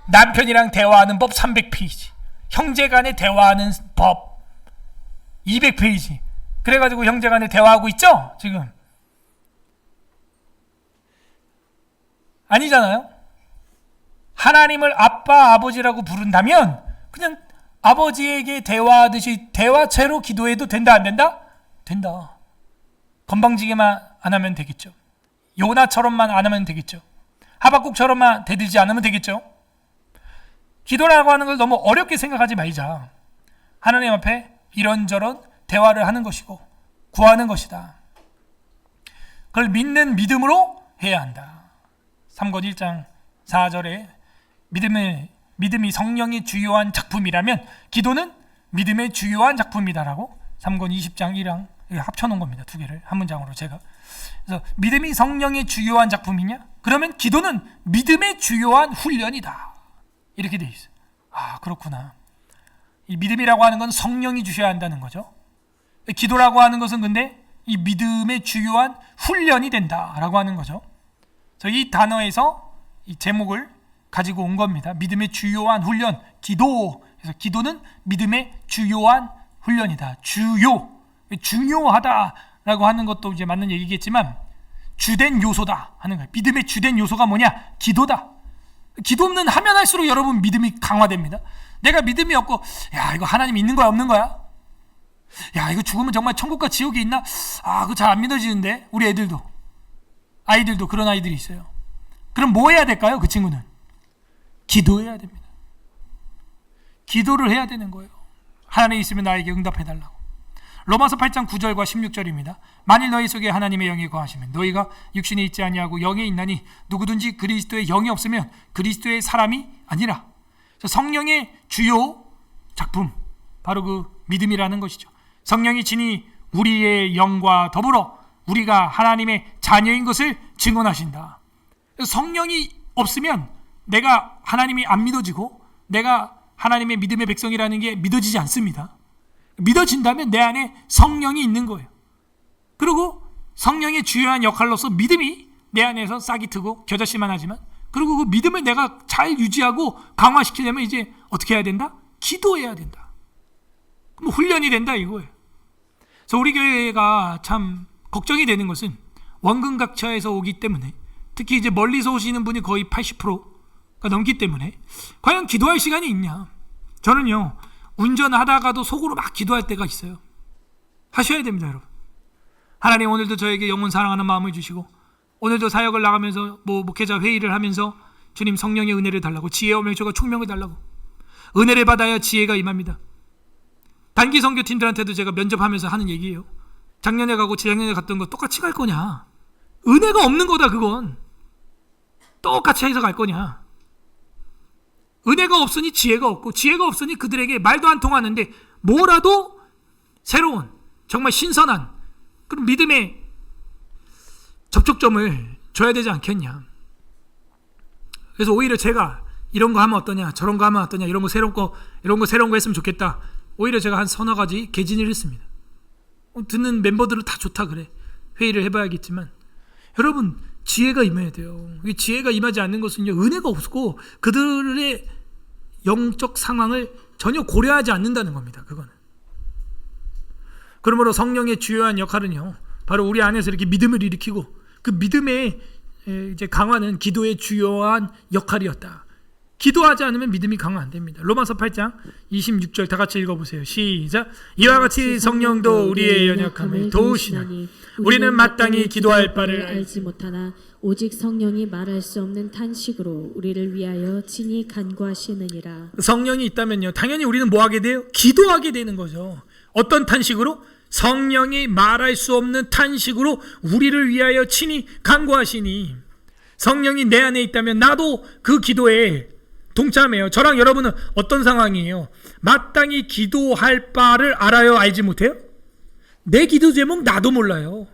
남편이랑 대화하는 법 300페이지, 형제간에 대화하는 법 200페이지. 그래가지고 형제간에 대화하고 있죠? 지금 아니잖아요. 하나님을 아빠 아버지라고 부른다면 그냥 아버지에게 대화하듯이 대화체로 기도해도 된다 안 된다? 된다. 건방지게만 안 하면 되겠죠. 요나처럼만 안 하면 되겠죠. 하박국처럼만 대들지 않으면 되겠죠. 기도라고 하는 걸 너무 어렵게 생각하지 말자. 하나님 앞에 이런저런 대화를 하는 것이고 구하는 것이다. 그걸 믿는 믿음으로 해야 한다. 3권 1장 4절에 믿음이 성령의 주요한 작품이라면 기도는 믿음의 주요한 작품이다라고 3권 20장 1장 합쳐놓은 겁니다. 두 개를 한 문장으로 제가. 그래서 믿음이 성령의 주요한 작품이냐? 그러면 기도는 믿음의 주요한 훈련이다. 이렇게 돼 있어요. 아, 그렇구나. 이 믿음이라고 하는 건 성령이 주셔야 한다는 거죠. 기도라고 하는 것은 근데 이 믿음의 주요한 훈련이 된다라고 하는 거죠. 그래서 이 단어에서 이 제목을 가지고 온 겁니다. 믿음의 주요한 훈련, 기도. 그래서 기도는 믿음의 주요한 훈련이다. 중요하다라고 하는 것도 이제 맞는 얘기겠지만 주된 요소다 하는 거예요. 믿음의 주된 요소가 뭐냐? 기도다. 기도 없는 하면 할수록 여러분 믿음이 강화됩니다. 내가 믿음이 없고 야 이거 하나님 있는 거야 없는 거야? 야 이거 죽으면 정말 천국과 지옥이 있나? 아 그거 잘 안 믿어지는데. 우리 아이들도 그런 아이들이 있어요. 그럼 뭐 해야 될까요? 그 친구는 기도해야 됩니다. 기도를 해야 되는 거예요. 하나님 있으면 나에게 응답해달라고. 로마서 8장 9절과 16절입니다. 만일 너희 속에 하나님의 영이 거하시면 너희가 육신이 있지 아니하고 영이 있나니 누구든지 그리스도의 영이 없으면 그리스도의 사람이 아니라. 성령의 주요 작품 바로 그 믿음이라는 것이죠. 성령이 친히 우리의 영과 더불어 우리가 하나님의 자녀인 것을 증언하신다. 성령이 없으면 내가 하나님이 안 믿어지고 내가 하나님의 믿음의 백성이라는 게 믿어지지 않습니다. 믿어진다면 내 안에 성령이 있는 거예요. 그리고 성령의 주요한 역할로서 믿음이 내 안에서 싹이 트고 겨자씨만 하지만 그리고 그 믿음을 내가 잘 유지하고 강화시키려면 이제 어떻게 해야 된다? 기도해야 된다. 그럼 훈련이 된다 이거예요. 그래서 우리 교회가 참 걱정이 되는 것은 원근각처에서 오기 때문에 특히 이제 멀리서 오시는 분이 거의 80%가 넘기 때문에 과연 기도할 시간이 있냐? 저는요 운전하다가도 속으로 막 기도할 때가 있어요. 하셔야 됩니다 여러분. 하나님 오늘도 저에게 영혼 사랑하는 마음을 주시고 오늘도 사역을 나가면서 목회자 회의를 하면서 주님 성령의 은혜를 달라고 지혜와 명철과 총명을 달라고 은혜를 받아야 지혜가 임합니다. 단기 선교팀들한테도 제가 면접하면서 하는 얘기예요. 작년에 가고 재작년에 갔던 거 똑같이 갈 거냐? 은혜가 없는 거다 그건. 똑같이 해서 갈 거냐? 은혜가 없으니 지혜가 없고 지혜가 없으니 그들에게 말도 안 통하는데 뭐라도 새로운 정말 신선한 그런 믿음의 접촉점을 줘야 되지 않겠냐. 그래서 오히려 제가 이런 거 하면 어떠냐, 저런 거 하면 어떠냐, 이런 거 새로운 거 했으면 좋겠다. 오히려 제가 한 서너 가지 개진을 했습니다. 듣는 멤버들은 다 좋다 그래. 회의를 해봐야겠지만 여러분 지혜가 임해야 돼요. 이 지혜가 임하지 않는 것은요, 은혜가 없고 그들의 영적 상황을 전혀 고려하지 않는다는 겁니다. 그거는. 그러므로 성령의 주요한 역할은요, 바로 우리 안에서 이렇게 믿음을 일으키고 그 믿음의 이제 강화는 기도의 주요한 역할이었다. 기도하지 않으면 믿음이 강화 안 됩니다. 로마서 8장 26절 다 같이 읽어보세요. 시작. 이와 같이 성령도 우리의 연약함을 도우시나니 우리는 마땅히 기도할 바를 알지 못하나 오직 성령이 말할 수 없는 탄식으로 우리를 위하여 친히 간구하시느니라. 성령이 있다면요, 당연히 우리는 뭐 하게 돼요? 기도하게 되는 거죠. 어떤 탄식으로? 성령이 말할 수 없는 탄식으로 우리를 위하여 친히 간구하시니, 성령이 내 안에 있다면 나도 그 기도에 동참해요. 저랑 여러분은 어떤 상황이에요? 마땅히 기도할 바를 알아요? 알지 못해요? 내 기도 제목 나도 몰라요.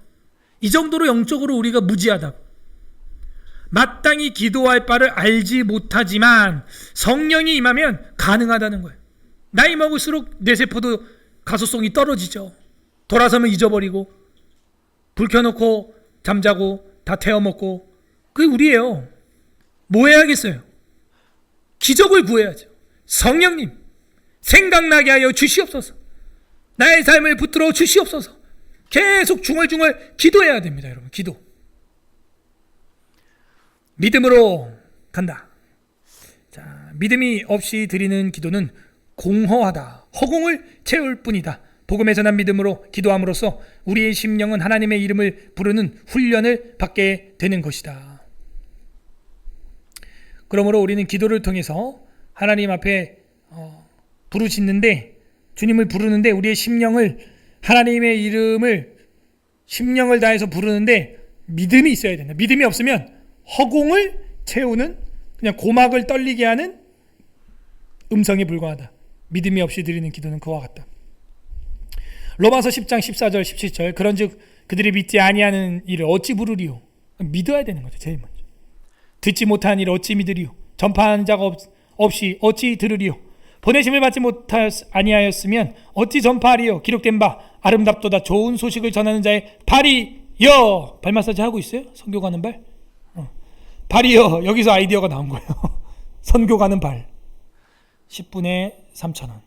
이 정도로 영적으로 우리가 무지하다. 마땅히 기도할 바를 알지 못하지만 성령이 임하면 가능하다는 거예요. 나이 먹을수록 내 세포도 가소성이 떨어지죠. 돌아서면 잊어버리고, 불 켜놓고 잠자고 다 태워먹고, 그게 우리예요. 뭐 해야겠어요? 기적을 구해야죠. 성령님 생각나게 하여 주시옵소서. 나의 삶을 붙들어 주시옵소서. 계속 중얼중얼 기도해야 됩니다. 여러분, 기도. 믿음으로 간다. 자, 믿음이 없이 드리는 기도는 공허하다. 허공을 채울 뿐이다. 복음에 전한 믿음으로 기도함으로써 우리의 심령은 하나님의 이름을 부르는 훈련을 받게 되는 것이다. 그러므로 우리는 기도를 통해서 하나님 앞에 부르짖는데, 주님을 부르는데, 우리의 심령을, 하나님의 이름을 심령을 다해서 부르는데 믿음이 있어야 된다. 믿음이 없으면 허공을 채우는, 그냥 고막을 떨리게 하는 음성에 불과하다. 믿음이 없이 드리는 기도는 그와 같다. 로마서 10장 14절 17절 그런즉 그들이 믿지 아니하는 일을 어찌 부르리요? 믿어야 되는 거죠. 제일 먼저. 듣지 못한 일을 어찌 믿으리요? 전파하는 자가 없이 어찌 들으리요? 보내심을 받지 아니하였으면 어찌 전파하리요? 기록된 바 아름답도다 좋은 소식을 전하는 자의 발이여. 발 마사지 하고 있어요? 선교 가는 발? 발이여. 여기서 아이디어가 나온 거예요. 선교 가는 발. 10분에 3,000원.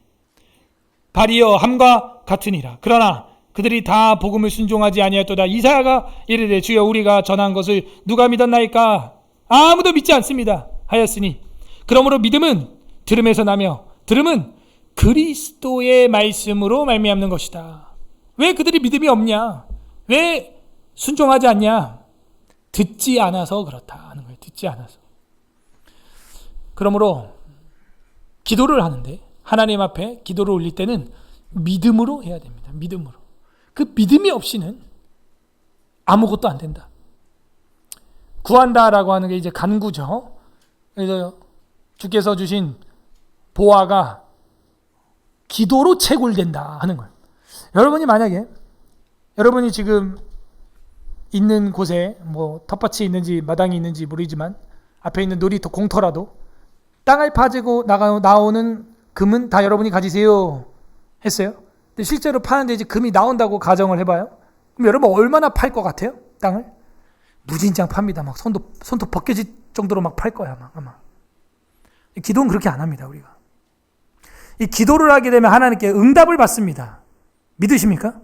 발이여 함과 같으니라. 그러나 그들이 다 복음을 순종하지 아니하였도다. 이사야가 이르되 주여 우리가 전한 것을 누가 믿었나이까? 아무도 믿지 않습니다 하였으니, 그러므로 믿음은 들음에서 나며 들음은 그리스도의 말씀으로 말미암는 것이다. 왜 그들이 믿음이 없냐? 왜 순종하지 않냐? 듣지 않아서 그렇다 하는 거예요. 듣지 않아서. 그러므로 기도를 하는데, 하나님 앞에 기도를 올릴 때는 믿음으로 해야 됩니다. 믿음으로. 그 믿음이 없이는 아무것도 안 된다. 구한다라고 하는 게 이제 간구죠. 그래서 주께서 주신 보화가 기도로 채굴된다 하는 거예요. 여러분이 만약에 여러분이 지금 있는 곳에 뭐 텃밭이 있는지 마당이 있는지 모르지만 앞에 있는 놀이터 공터라도 땅을 파지고 나오는 금은 다 여러분이 가지세요 했어요. 근데 실제로 파는데 이제 금이 나온다고 가정을 해봐요. 그럼 여러분 얼마나 팔 것 같아요? 땅을? 무진장 팝니다. 막 손톱 벗겨질 정도로 막 팔 거야 아마. 기도는 그렇게 안 합니다. 우리가 이 기도를 하게 되면 하나님께 응답을 받습니다. 믿으십니까?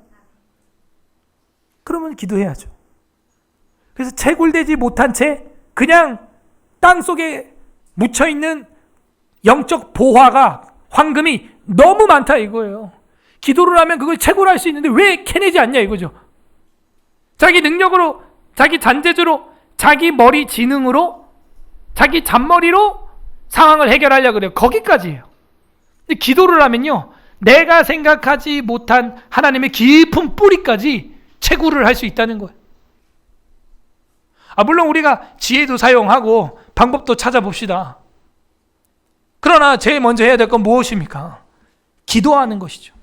그러면 기도해야죠. 그래서 채굴되지 못한 채 그냥 땅 속에 묻혀있는 영적 보화가, 황금이 너무 많다 이거예요. 기도를 하면 그걸 채굴할 수 있는데 왜 캐내지 않냐 이거죠. 자기 능력으로, 자기 잔재주로, 자기 머리 지능으로, 자기 잔머리로 상황을 해결하려고 그래요. 거기까지예요. 근데 기도를 하면요, 내가 생각하지 못한 하나님의 깊은 뿌리까지 채굴을 할 수 있다는 거예요. 물론 우리가 지혜도 사용하고 방법도 찾아봅시다. 그러나 제일 먼저 해야 될 건 무엇입니까? 기도하는 것이죠.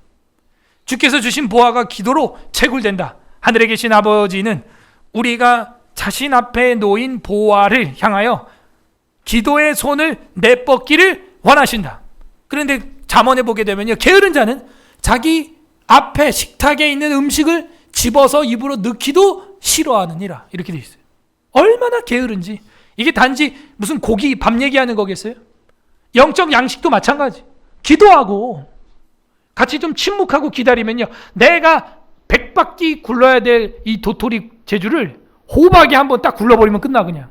주께서 주신 보화가 기도로 채굴된다. 하늘에 계신 아버지는 우리가 자신 앞에 놓인 보화를 향하여 기도의 손을 내뻗기를 원하신다. 그런데 잠언에 보게 되면요, 게으른 자는 자기 앞에 식탁에 있는 음식을 집어서 입으로 넣기도 싫어하느니라, 이렇게 돼 있어요. 얼마나 게으른지. 이게 단지 무슨 고기 밥 얘기하는 거겠어요? 영적 양식도 마찬가지. 기도하고 같이 좀 침묵하고 기다리면요, 내가 100바퀴 굴러야 될 이 도토리 제주를 호박이 한번 딱 굴러버리면 끝나. 그냥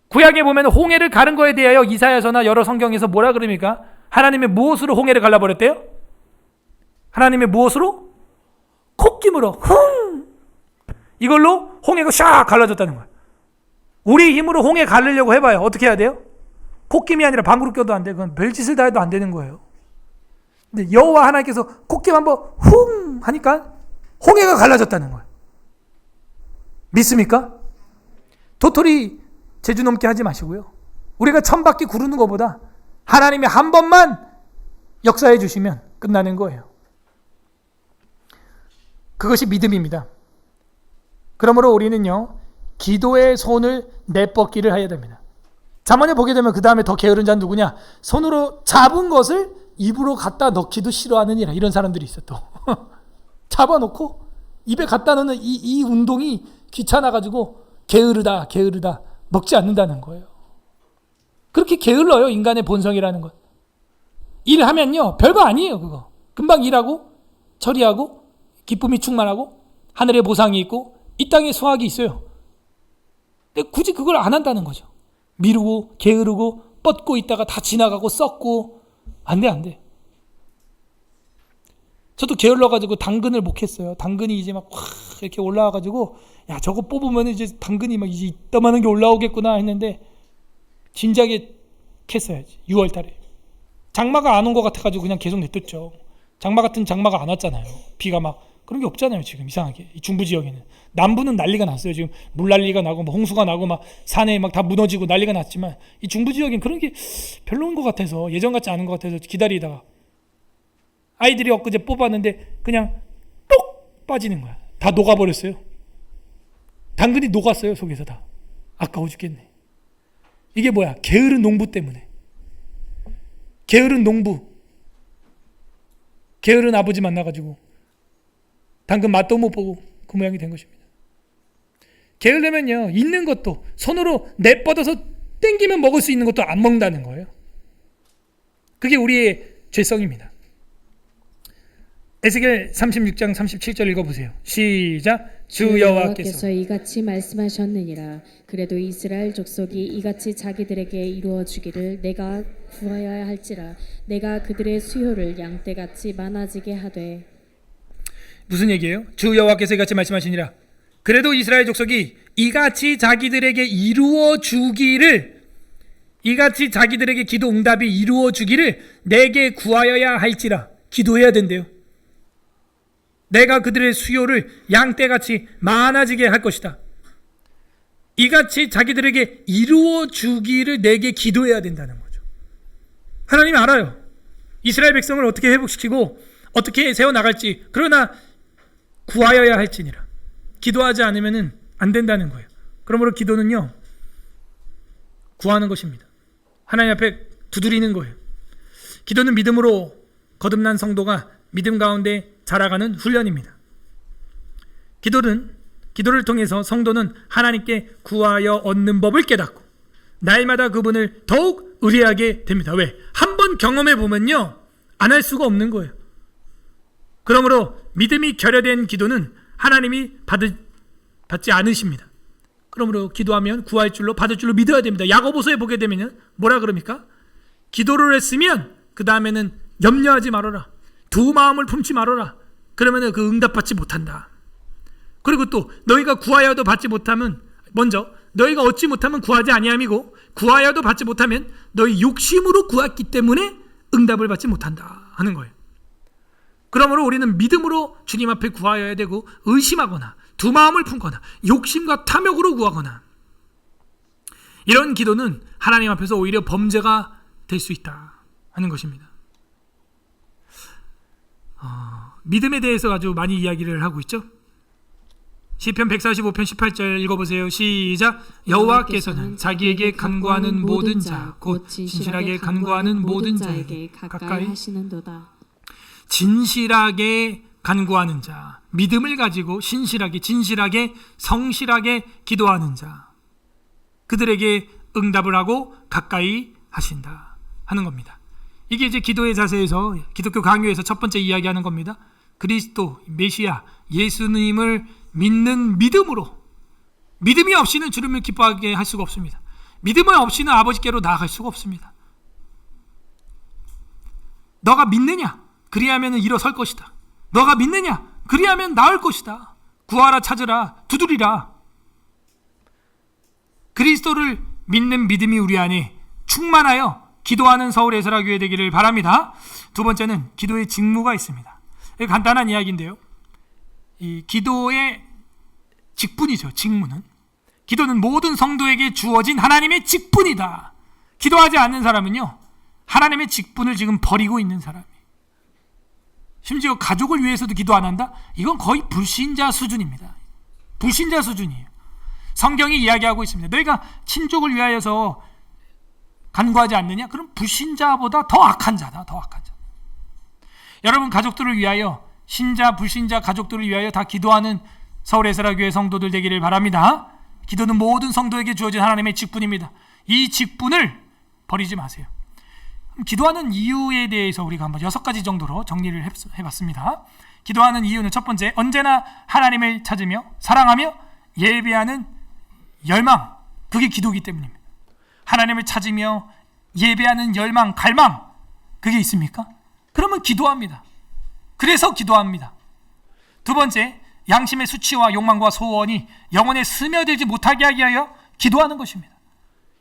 구약에 보면 홍해를 가른 거에 대하여 이사야서나 여러 성경에서 뭐라 그럽니까? 하나님의 무엇으로 홍해를 갈라버렸대요? 하나님의 무엇으로? 콧김으로 흥! 이걸로 홍해가 샥 갈라졌다는 거예요. 우리 힘으로 홍해 가르려고 해봐요. 어떻게 해야 돼요? 콧김이 아니라 방구로 껴도 안 돼. 그건 별짓을 다 해도 안 되는 거예요. 근데 여호와 하나님께서 콧김 한번 쿵 하니까 홍해가 갈라졌다는 거예요. 믿습니까? 도토리 제주 넘게 하지 마시고요. 우리가 1000바퀴 구르는 것보다 하나님이 한 번만 역사해 주시면 끝나는 거예요. 그것이 믿음입니다. 그러므로 우리는요, 기도의 손을 내뻗기를 해야 됩니다. 잠언에 보게 되면 그 다음에 더 게으른 자는 누구냐? 손으로 잡은 것을 입으로 갖다 넣기도 싫어하느니라. 이런 사람들이 있어 또. 잡아놓고 입에 갖다 넣는 이 운동이 귀찮아가지고 게으르다 먹지 않는다는 거예요. 그렇게 게을러요, 인간의 본성이라는 것. 일하면요, 별거 아니에요. 그거 금방 일하고 처리하고 기쁨이 충만하고 하늘의 보상이 있고 이 땅에 수확이 있어요. 근데 굳이 그걸 안 한다는 거죠. 미루고 게으르고 뻗고 있다가 다 지나가고 썩고 안 돼. 저도 게을러가지고 당근을 못 캤어요. 당근이 이제 막 이렇게 올라와가지고, 야, 저거 뽑으면 이제 당근이 막 이제 이따만한 게 올라오겠구나 했는데 진작에 캤어야지. 6월 달에 장마가 안 온 것 같아가지고 그냥 계속 냅뒀죠. 장마 같은 장마가 안 왔잖아요. 비가 막 그런 게 없잖아요. 지금 이상하게 이 중부 지역에는. 남부는 난리가 났어요. 지금 물난리가 나고 뭐 홍수가 나고 막 산에 막 다 무너지고 난리가 났지만 이 중부 지역엔 그런 게 별로인 것 같아서, 예전 같지 않은 것 같아서 기다리다가 아이들이 엊그제 뽑았는데 그냥 똑 빠지는 거야. 다 녹아버렸어요. 당근이 녹았어요. 속에서 다. 아까워 죽겠네. 이게 뭐야? 게으른 농부 때문에. 게으른 농부, 게으른 아버지 만나가지고 당근 맛도 못 보고 그 모양이 된 것입니다. 게으르면요, 있는 것도 손으로 내뻗어서 땡기면 먹을 수 있는 것도 안 먹는다는 거예요. 그게 우리의 죄성입니다. 에스겔 36장 37절 읽어보세요. 시작. 주 여호와께서 이같이 말씀하셨느니라. 그래도 이스라엘 족속이 이같이 자기들에게 이루어 주기를 내가 구하여야 할지라. 내가 그들의 수요를 양떼같이 많아지게 하되. 무슨 얘기예요? 주 여호와께서 이같이 말씀하시니라. 그래도 이스라엘 족속이 이같이 자기들에게 이루어 주기를, 이같이 자기들에게 기도 응답이 이루어 주기를 내게 구하여야 할지라. 기도해야 된대요. 내가 그들의 수요를 양떼같이 많아지게 할 것이다. 이같이 자기들에게 이루어 주기를 내게 기도해야 된다는 거죠. 하나님이 알아요. 이스라엘 백성을 어떻게 회복시키고 어떻게 세워나갈지. 그러나 구하여야 할지니라. 기도하지 않으면 안 된다는 거예요. 그러므로 기도는요, 구하는 것입니다. 하나님 앞에 두드리는 거예요. 기도는 믿음으로 거듭난 성도가 믿음 가운데 자라가는 훈련입니다. 기도를 통해서 성도는 하나님께 구하여 얻는 법을 깨닫고 날마다 그분을 더욱 의뢰하게 됩니다. 왜? 한번 경험해 보면요, 안 할 수가 없는 거예요. 그러므로 믿음이 결여된 기도는 하나님이 받지 않으십니다. 그러므로 기도하면 구할 줄로 받을 줄로 믿어야 됩니다. 야고보서에 보게 되면 뭐라 그럽니까? 기도를 했으면 그 다음에는 염려하지 말아라. 두 마음을 품지 말아라. 그러면 그 응답받지 못한다. 그리고 또 너희가 구하여도 받지 못하면, 먼저 너희가 얻지 못하면 구하지 아니함이고, 구하여도 받지 못하면 너희 욕심으로 구했기 때문에 응답을 받지 못한다 하는 거예요. 그러므로 우리는 믿음으로 주님 앞에 구하여야 되고, 의심하거나 두 마음을 품거나 욕심과 탐욕으로 구하거나, 이런 기도는 하나님 앞에서 오히려 범죄가 될 수 있다 하는 것입니다. 믿음에 대해서 아주 많이 이야기를 하고 있죠. 시편 145편 18절 읽어보세요. 시작. 여호와께서는 자기에게 간구하는 모든 자 곧 진실하게 간구하는 모든 자에게 가까이 하시는도다. 진실하게 간구하는 자, 믿음을 가지고 신실하게 진실하게 성실하게 기도하는 자, 그들에게 응답을 하고 가까이 하신다 하는 겁니다. 이게 이제 기도의 자세에서 기독교 강요에서 첫 번째 이야기하는 겁니다. 그리스도 메시아 예수님을 믿는 믿음으로, 믿음이 없이는 주님을 기뻐하게 할 수가 없습니다. 믿음이 없이는 아버지께로 나아갈 수가 없습니다. 너가 믿느냐? 그리하면 일어설 것이다. 너가 믿느냐? 그리하면 나을 것이다. 구하라, 찾으라, 두드리라. 그리스도를 믿는 믿음이 우리 안에 충만하여 기도하는 서울 에스라교회 되기를 바랍니다. 두 번째는 기도의 직무가 있습니다. 간단한 이야기인데요. 이 기도의 직분이죠. 직무는. 기도는 모든 성도에게 주어진 하나님의 직분이다. 기도하지 않는 사람은요, 하나님의 직분을 지금 버리고 있는 사람이에요. 심지어 가족을 위해서도 기도 안 한다? 이건 거의 불신자 수준입니다. 불신자 수준이에요. 성경이 이야기하고 있습니다. 너희가 친족을 위하여서 간구하지 않느냐? 그럼 불신자보다 더 악한 자다. 더 악한 자. 여러분, 가족들을 위하여, 신자 불신자 가족들을 위하여 다 기도하는 서울 에스라교회 성도들 되기를 바랍니다. 기도는 모든 성도에게 주어진 하나님의 직분입니다. 이 직분을 버리지 마세요. 기도하는 이유에 대해서 우리가 한번 6가지 정도로 정리를 해봤습니다. 기도하는 이유는 첫 번째, 언제나 하나님을 찾으며 사랑하며 예배하는 열망, 그게 기도이기 때문입니다. 하나님을 찾으며 예배하는 열망, 갈망, 그게 있습니까? 그러면 기도합니다. 그래서 기도합니다. 두 번째, 양심의 수치와 욕망과 소원이 영혼에 스며들지 못하게 하기 위하여 기도하는 것입니다.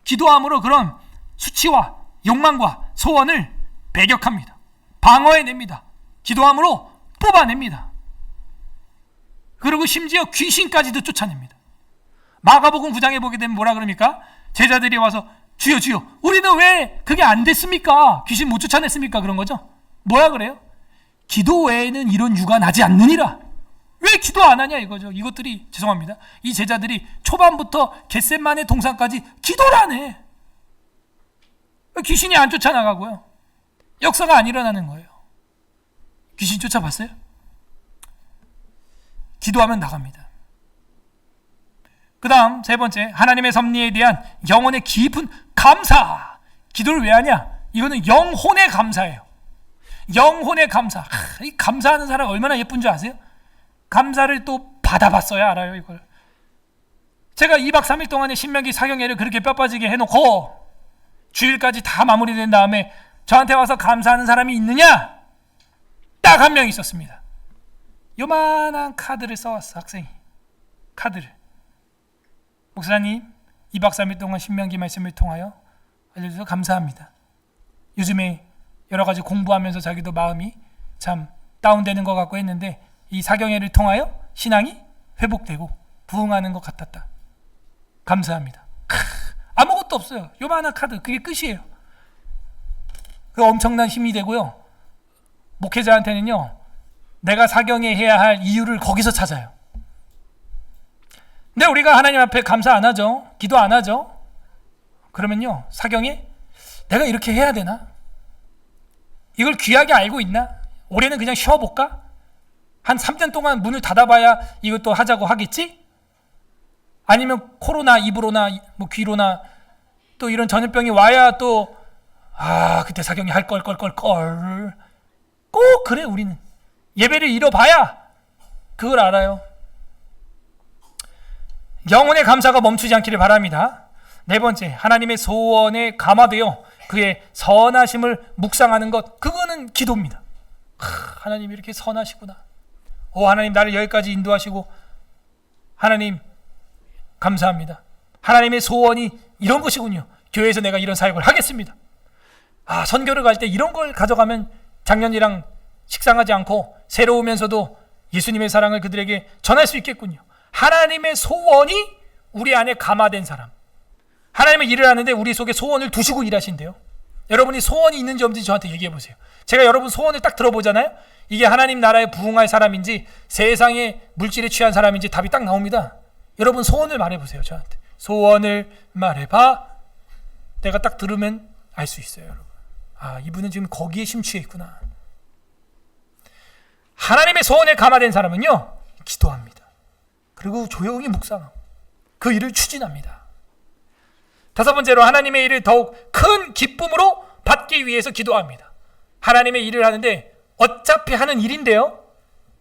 기도함으로 그런 수치와 욕망과 소원을 배격합니다. 방어해냅니다. 기도함으로 뽑아냅니다. 그리고 심지어 귀신까지도 쫓아냅니다. 마가복음 9장에 보게 되면 뭐라 그럽니까? 제자들이 와서 주여 주여, 우리는 왜 그게 안 됐습니까? 귀신 못 쫓아냈습니까? 그런 거죠. 뭐야 그래요? 기도 외에는 이런 유가 나지 않느니라. 왜 기도 안 하냐 이거죠. 이것들이, 죄송합니다, 이 제자들이 초반부터 겟셋마네 동산까지 기도를 안 해. 귀신이 안 쫓아나가고요, 역사가 안 일어나는 거예요. 귀신 쫓아봤어요? 기도하면 나갑니다. 그 다음 세 번째, 하나님의 섭리에 대한 영혼의 깊은 감사. 기도를 왜 하냐? 이거는 영혼의 감사예요. 영혼의 감사. 이 감사하는 사람 얼마나 예쁜 줄 아세요? 감사를 또 받아봤어야 알아요. 이걸 제가 2박 3일 동안의 신명기 사경회를 그렇게 뼈빠지게 해놓고 주일까지 다 마무리된 다음에 저한테 와서 감사하는 사람이 있느냐? 딱 한 명 있었습니다. 요만한 카드를 써왔어. 학생이 카드를. 목사님, 2박 3일 동안 신명기 말씀을 통하여 알려주셔서 감사합니다. 요즘에 여러 가지 공부하면서 자기도 마음이 참 다운되는 것 같고 했는데 이 사경회를 통하여 신앙이 회복되고 부흥하는 것 같았다. 감사합니다. 아무것도 없어요. 요만한 카드, 그게 끝이에요. 그 엄청난 힘이 되고요, 목회자한테는요, 내가 사경회 해야 할 이유를 거기서 찾아요. 근데 우리가 하나님 앞에 감사 안 하죠. 기도 안 하죠. 그러면요, 사경회 내가 이렇게 해야 되나? 이걸 귀하게 알고 있나? 올해는 그냥 쉬어볼까? 한 3년 동안 문을 닫아봐야 이것도 하자고 하겠지? 아니면 코로나, 이브로나, 뭐 귀로나 또 이런 전염병이 와야 또 그때 사경이 할 걸. 꼭 그래. 우리는 예배를 잃어봐야 그걸 알아요. 영혼의 감사가 멈추지 않기를 바랍니다. 네 번째, 하나님의 소원에 감화되어 그의 선하심을 묵상하는 것, 그거는 기도입니다. 하나님 이렇게 선하시구나. 하나님 나를 여기까지 인도하시고 하나님 감사합니다. 하나님의 소원이 이런 것이군요. 교회에서 내가 이런 사역을 하겠습니다. 선교를 갈 때 이런 걸 가져가면 작년이랑 식상하지 않고 새로우면서도 예수님의 사랑을 그들에게 전할 수 있겠군요. 하나님의 소원이 우리 안에 감화된 사람. 하나님의 일을 하는데 우리 속에 소원을 두시고 일하신대요. 여러분이 소원이 있는지 없는지 저한테 얘기해 보세요. 제가 여러분 소원을 딱 들어보잖아요. 이게 하나님 나라에 부응할 사람인지 세상의 물질에 취한 사람인지 답이 딱 나옵니다. 여러분 소원을 말해보세요. 저한테 소원을 말해봐. 내가 딱 들으면 알 수 있어요. 여러분, 아, 이분은 지금 거기에 심취해 있구나. 하나님의 소원에 감화된 사람은요, 기도합니다. 그리고 조용히 묵상하고 그 일을 추진합니다. 다섯 번째로, 하나님의 일을 더욱 큰 기쁨으로 받기 위해서 기도합니다. 하나님의 일을 하는데 어차피 하는 일인데요,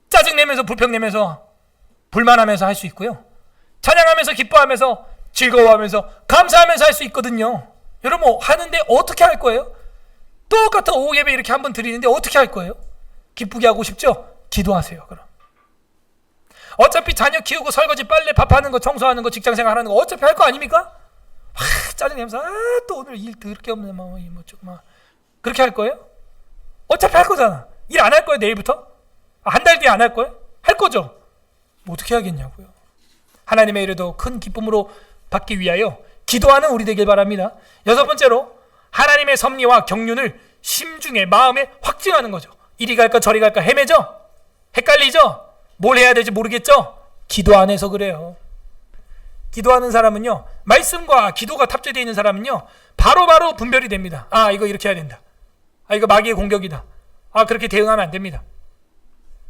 짜증내면서 불평내면서 불만하면서 할 수 있고요, 찬양하면서 기뻐하면서 즐거워하면서 감사하면서 할 수 있거든요. 여러분, 하는데 어떻게 할 거예요? 똑같은 오후 예배 이렇게 한번 드리는데 어떻게 할 거예요? 기쁘게 하고 싶죠? 기도하세요. 그럼 어차피 자녀 키우고 설거지 빨래 밥하는 거 청소하는 거 직장생활 하는 거 어차피 할 거 아닙니까? 짜증내면서 또 오늘 일 더럽게 없네 뭐 그렇게 할 거예요? 어차피 할 거잖아. 일 안 할 거예요? 내일부터? 한 달 뒤에 안 할 거예요? 할 거죠? 뭐 어떻게 하겠냐고요. 하나님의 일을 더 큰 기쁨으로 받기 위하여 기도하는 우리 되길 바랍니다. 여섯 번째로, 하나님의 섭리와 경륜을 심중에 마음에 확증하는 거죠. 이리 갈까 저리 갈까 헤매죠? 헷갈리죠? 뭘 해야 될지 모르겠죠? 기도 안 해서 그래요. 기도하는 사람은요, 말씀과 기도가 탑재되어 있는 사람은요, 바로바로 분별이 됩니다. 아, 이거 이렇게 해야 된다. 아, 이거 마귀의 공격이다. 아, 그렇게 대응하면 안 됩니다.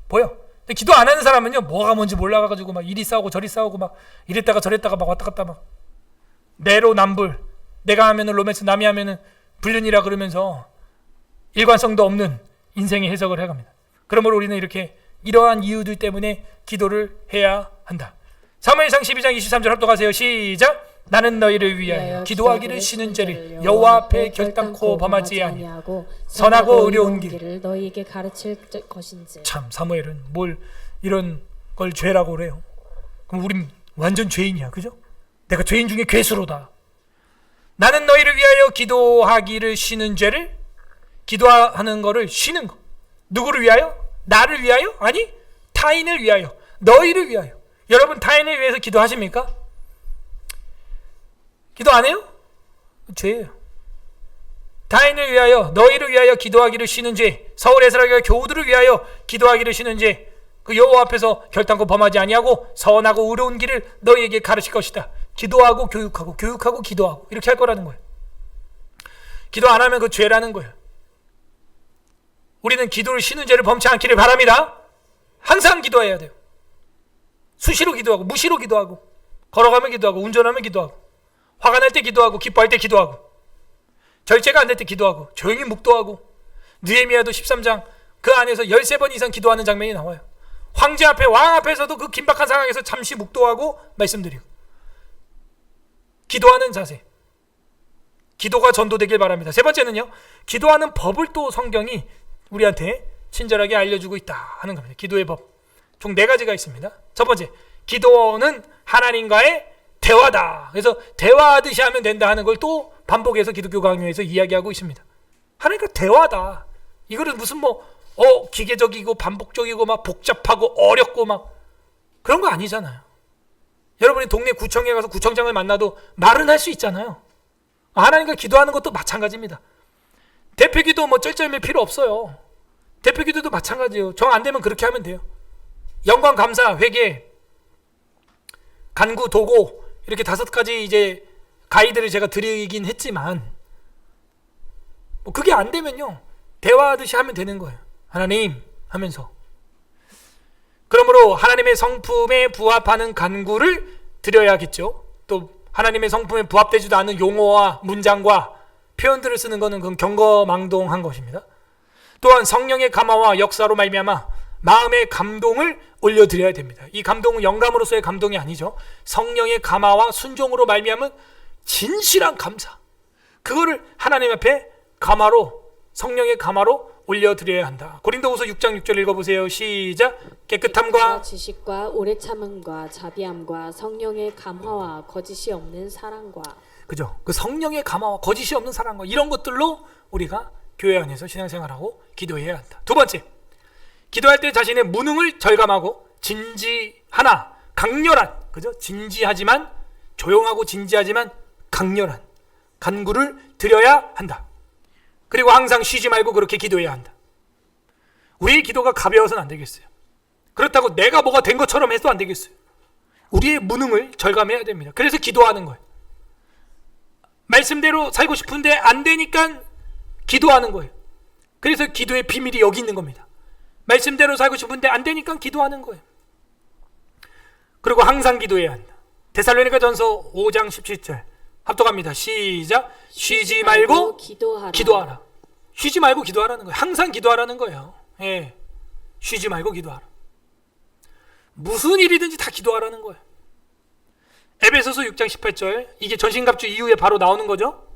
보여? 근데 기도 안 하는 사람은요, 뭐가 뭔지 몰라가지고 막 이리 싸우고 저리 싸우고 막 이랬다가 저랬다가 막 왔다 갔다 막 내로남불, 내가 하면은 로맨스, 남이 하면은 불륜이라 그러면서 일관성도 없는 인생의 해석을 해갑니다. 그러므로 우리는 이러한 이유들 때문에 기도를 해야 한다. 사무엘상 12장 23절 합독하세요. 시작. 나는 너희를 위하여 기도하기를 쉬는 죄를 여호와 앞에 결단코 범하지 아니하고 선하고 의로운 길을 너희에게 가르칠 것인지. 참, 사무엘은 뭘 이런 걸 죄라고 그래요? 그럼 우린 완전 죄인이야, 그죠? 내가 죄인 중에 괴수로다. 나는 너희를 위하여 기도하기를 쉬는 죄를, 기도하는 거를 쉬는 거. 누구를 위하여? 나를 위하여? 아니, 타인을 위하여, 너희를 위하여. 여러분, 타인을 위해서 기도하십니까? 기도 안 해요? 죄예요. 타인을 위하여, 너희를 위하여 기도하기를 쉬는 죄, 서울 에스라엘 교우들을 위하여 기도하기를 쉬는 죄, 그 여호와 앞에서 결단코 범하지 아니하고 선하고 의로운 길을 너희에게 가르칠 것이다. 기도하고 교육하고 교육하고 기도하고 이렇게 할 거라는 거예요. 기도 안 하면 그 죄라는 거예요. 우리는 기도를 쉬는 죄를 범치 않기를 바랍니다. 항상 기도해야 돼요. 수시로 기도하고 무시로 기도하고 걸어가면 기도하고 운전하면 기도하고 화가 날 때 기도하고 기뻐할 때 기도하고 절제가 안 될 때 기도하고 조용히 묵도하고. 느헤미야도 13장 그 안에서 13번 이상 기도하는 장면이 나와요. 황제 앞에, 왕 앞에서도 그 긴박한 상황에서 잠시 묵도하고 말씀드리고 기도하는 자세, 기도가 전도되길 바랍니다. 세 번째는요, 기도하는 법을 또 성경이 우리한테 친절하게 알려주고 있다 하는 겁니다. 기도의 법 총 4가지가 있습니다. 첫 번째, 기도는 하나님과의 대화다. 그래서 대화하듯이 하면 된다 하는 걸 또 반복해서 기독교 강요에서 이야기하고 있습니다. 하나님과 대화다. 이거는 무슨 기계적이고 반복적이고 막 복잡하고 어렵고 막 그런 거 아니잖아요. 여러분이 동네 구청에 가서 구청장을 만나도 말은 할 수 있잖아요. 하나님과 기도하는 것도 마찬가지입니다. 대표기도 쩔쩔맬 필요 없어요. 대표기도도 마찬가지예요. 정 안 되면 그렇게 하면 돼요. 영광, 감사, 회개, 간구, 도고 이렇게 5가지 이제 가이드를 제가 드리긴 했지만 그게 안 되면요, 대화하듯이 하면 되는 거예요. 하나님 하면서. 그러므로 하나님의 성품에 부합하는 간구를 드려야겠죠. 또 하나님의 성품에 부합되지도 않은 용어와 문장과 표현들을 쓰는 것은 그건 경거망동한 것입니다. 또한 성령의 감화와 역사로 말미암아 마음의 감동을 올려드려야 됩니다. 이 감동은 영감으로서의 감동이 아니죠. 성령의 감화와 순종으로 말미암은 진실한 감사, 그거를 하나님 앞에 감화로, 성령의 감화로 올려드려야 한다. 고린도후서 6장 6절 읽어보세요. 시작. 깨끗함과 지식과 오래 참음과 자비함과 성령의 감화와 거짓이 없는 사랑과. 그죠? 그 성령의 감화와 거짓이 없는 사랑과 이런 것들로 우리가 교회 안에서 신앙생활하고 기도해야 한다. 두 번째, 기도할 때 자신의 무능을 절감하고 진지하나 강렬한, 그죠? 진지하지만, 조용하고 진지하지만 강렬한 간구를 드려야 한다. 그리고 항상 쉬지 말고 그렇게 기도해야 한다. 우리의 기도가 가벼워서는 안 되겠어요. 그렇다고 내가 뭐가 된 것처럼 해도 안 되겠어요. 우리의 무능을 절감해야 됩니다. 그래서 기도하는 거예요. 말씀대로 살고 싶은데 안 되니까 기도하는 거예요. 그래서 기도의 비밀이 여기 있는 겁니다. 말씀대로 살고 싶은데 안 되니까 기도하는 거예요. 그리고 항상 기도해야 한다. 데살로니가전서 5장 17절 합독합니다. 시작. 쉬지 말고 기도하라. 쉬지 말고 기도하라는 거예요. 항상 기도하라는 거예요. 예. 쉬지 말고 기도하라. 무슨 일이든지 다 기도하라는 거예요. 에베소서 6장 18절, 이게 전신갑주 이후에 바로 나오는 거죠.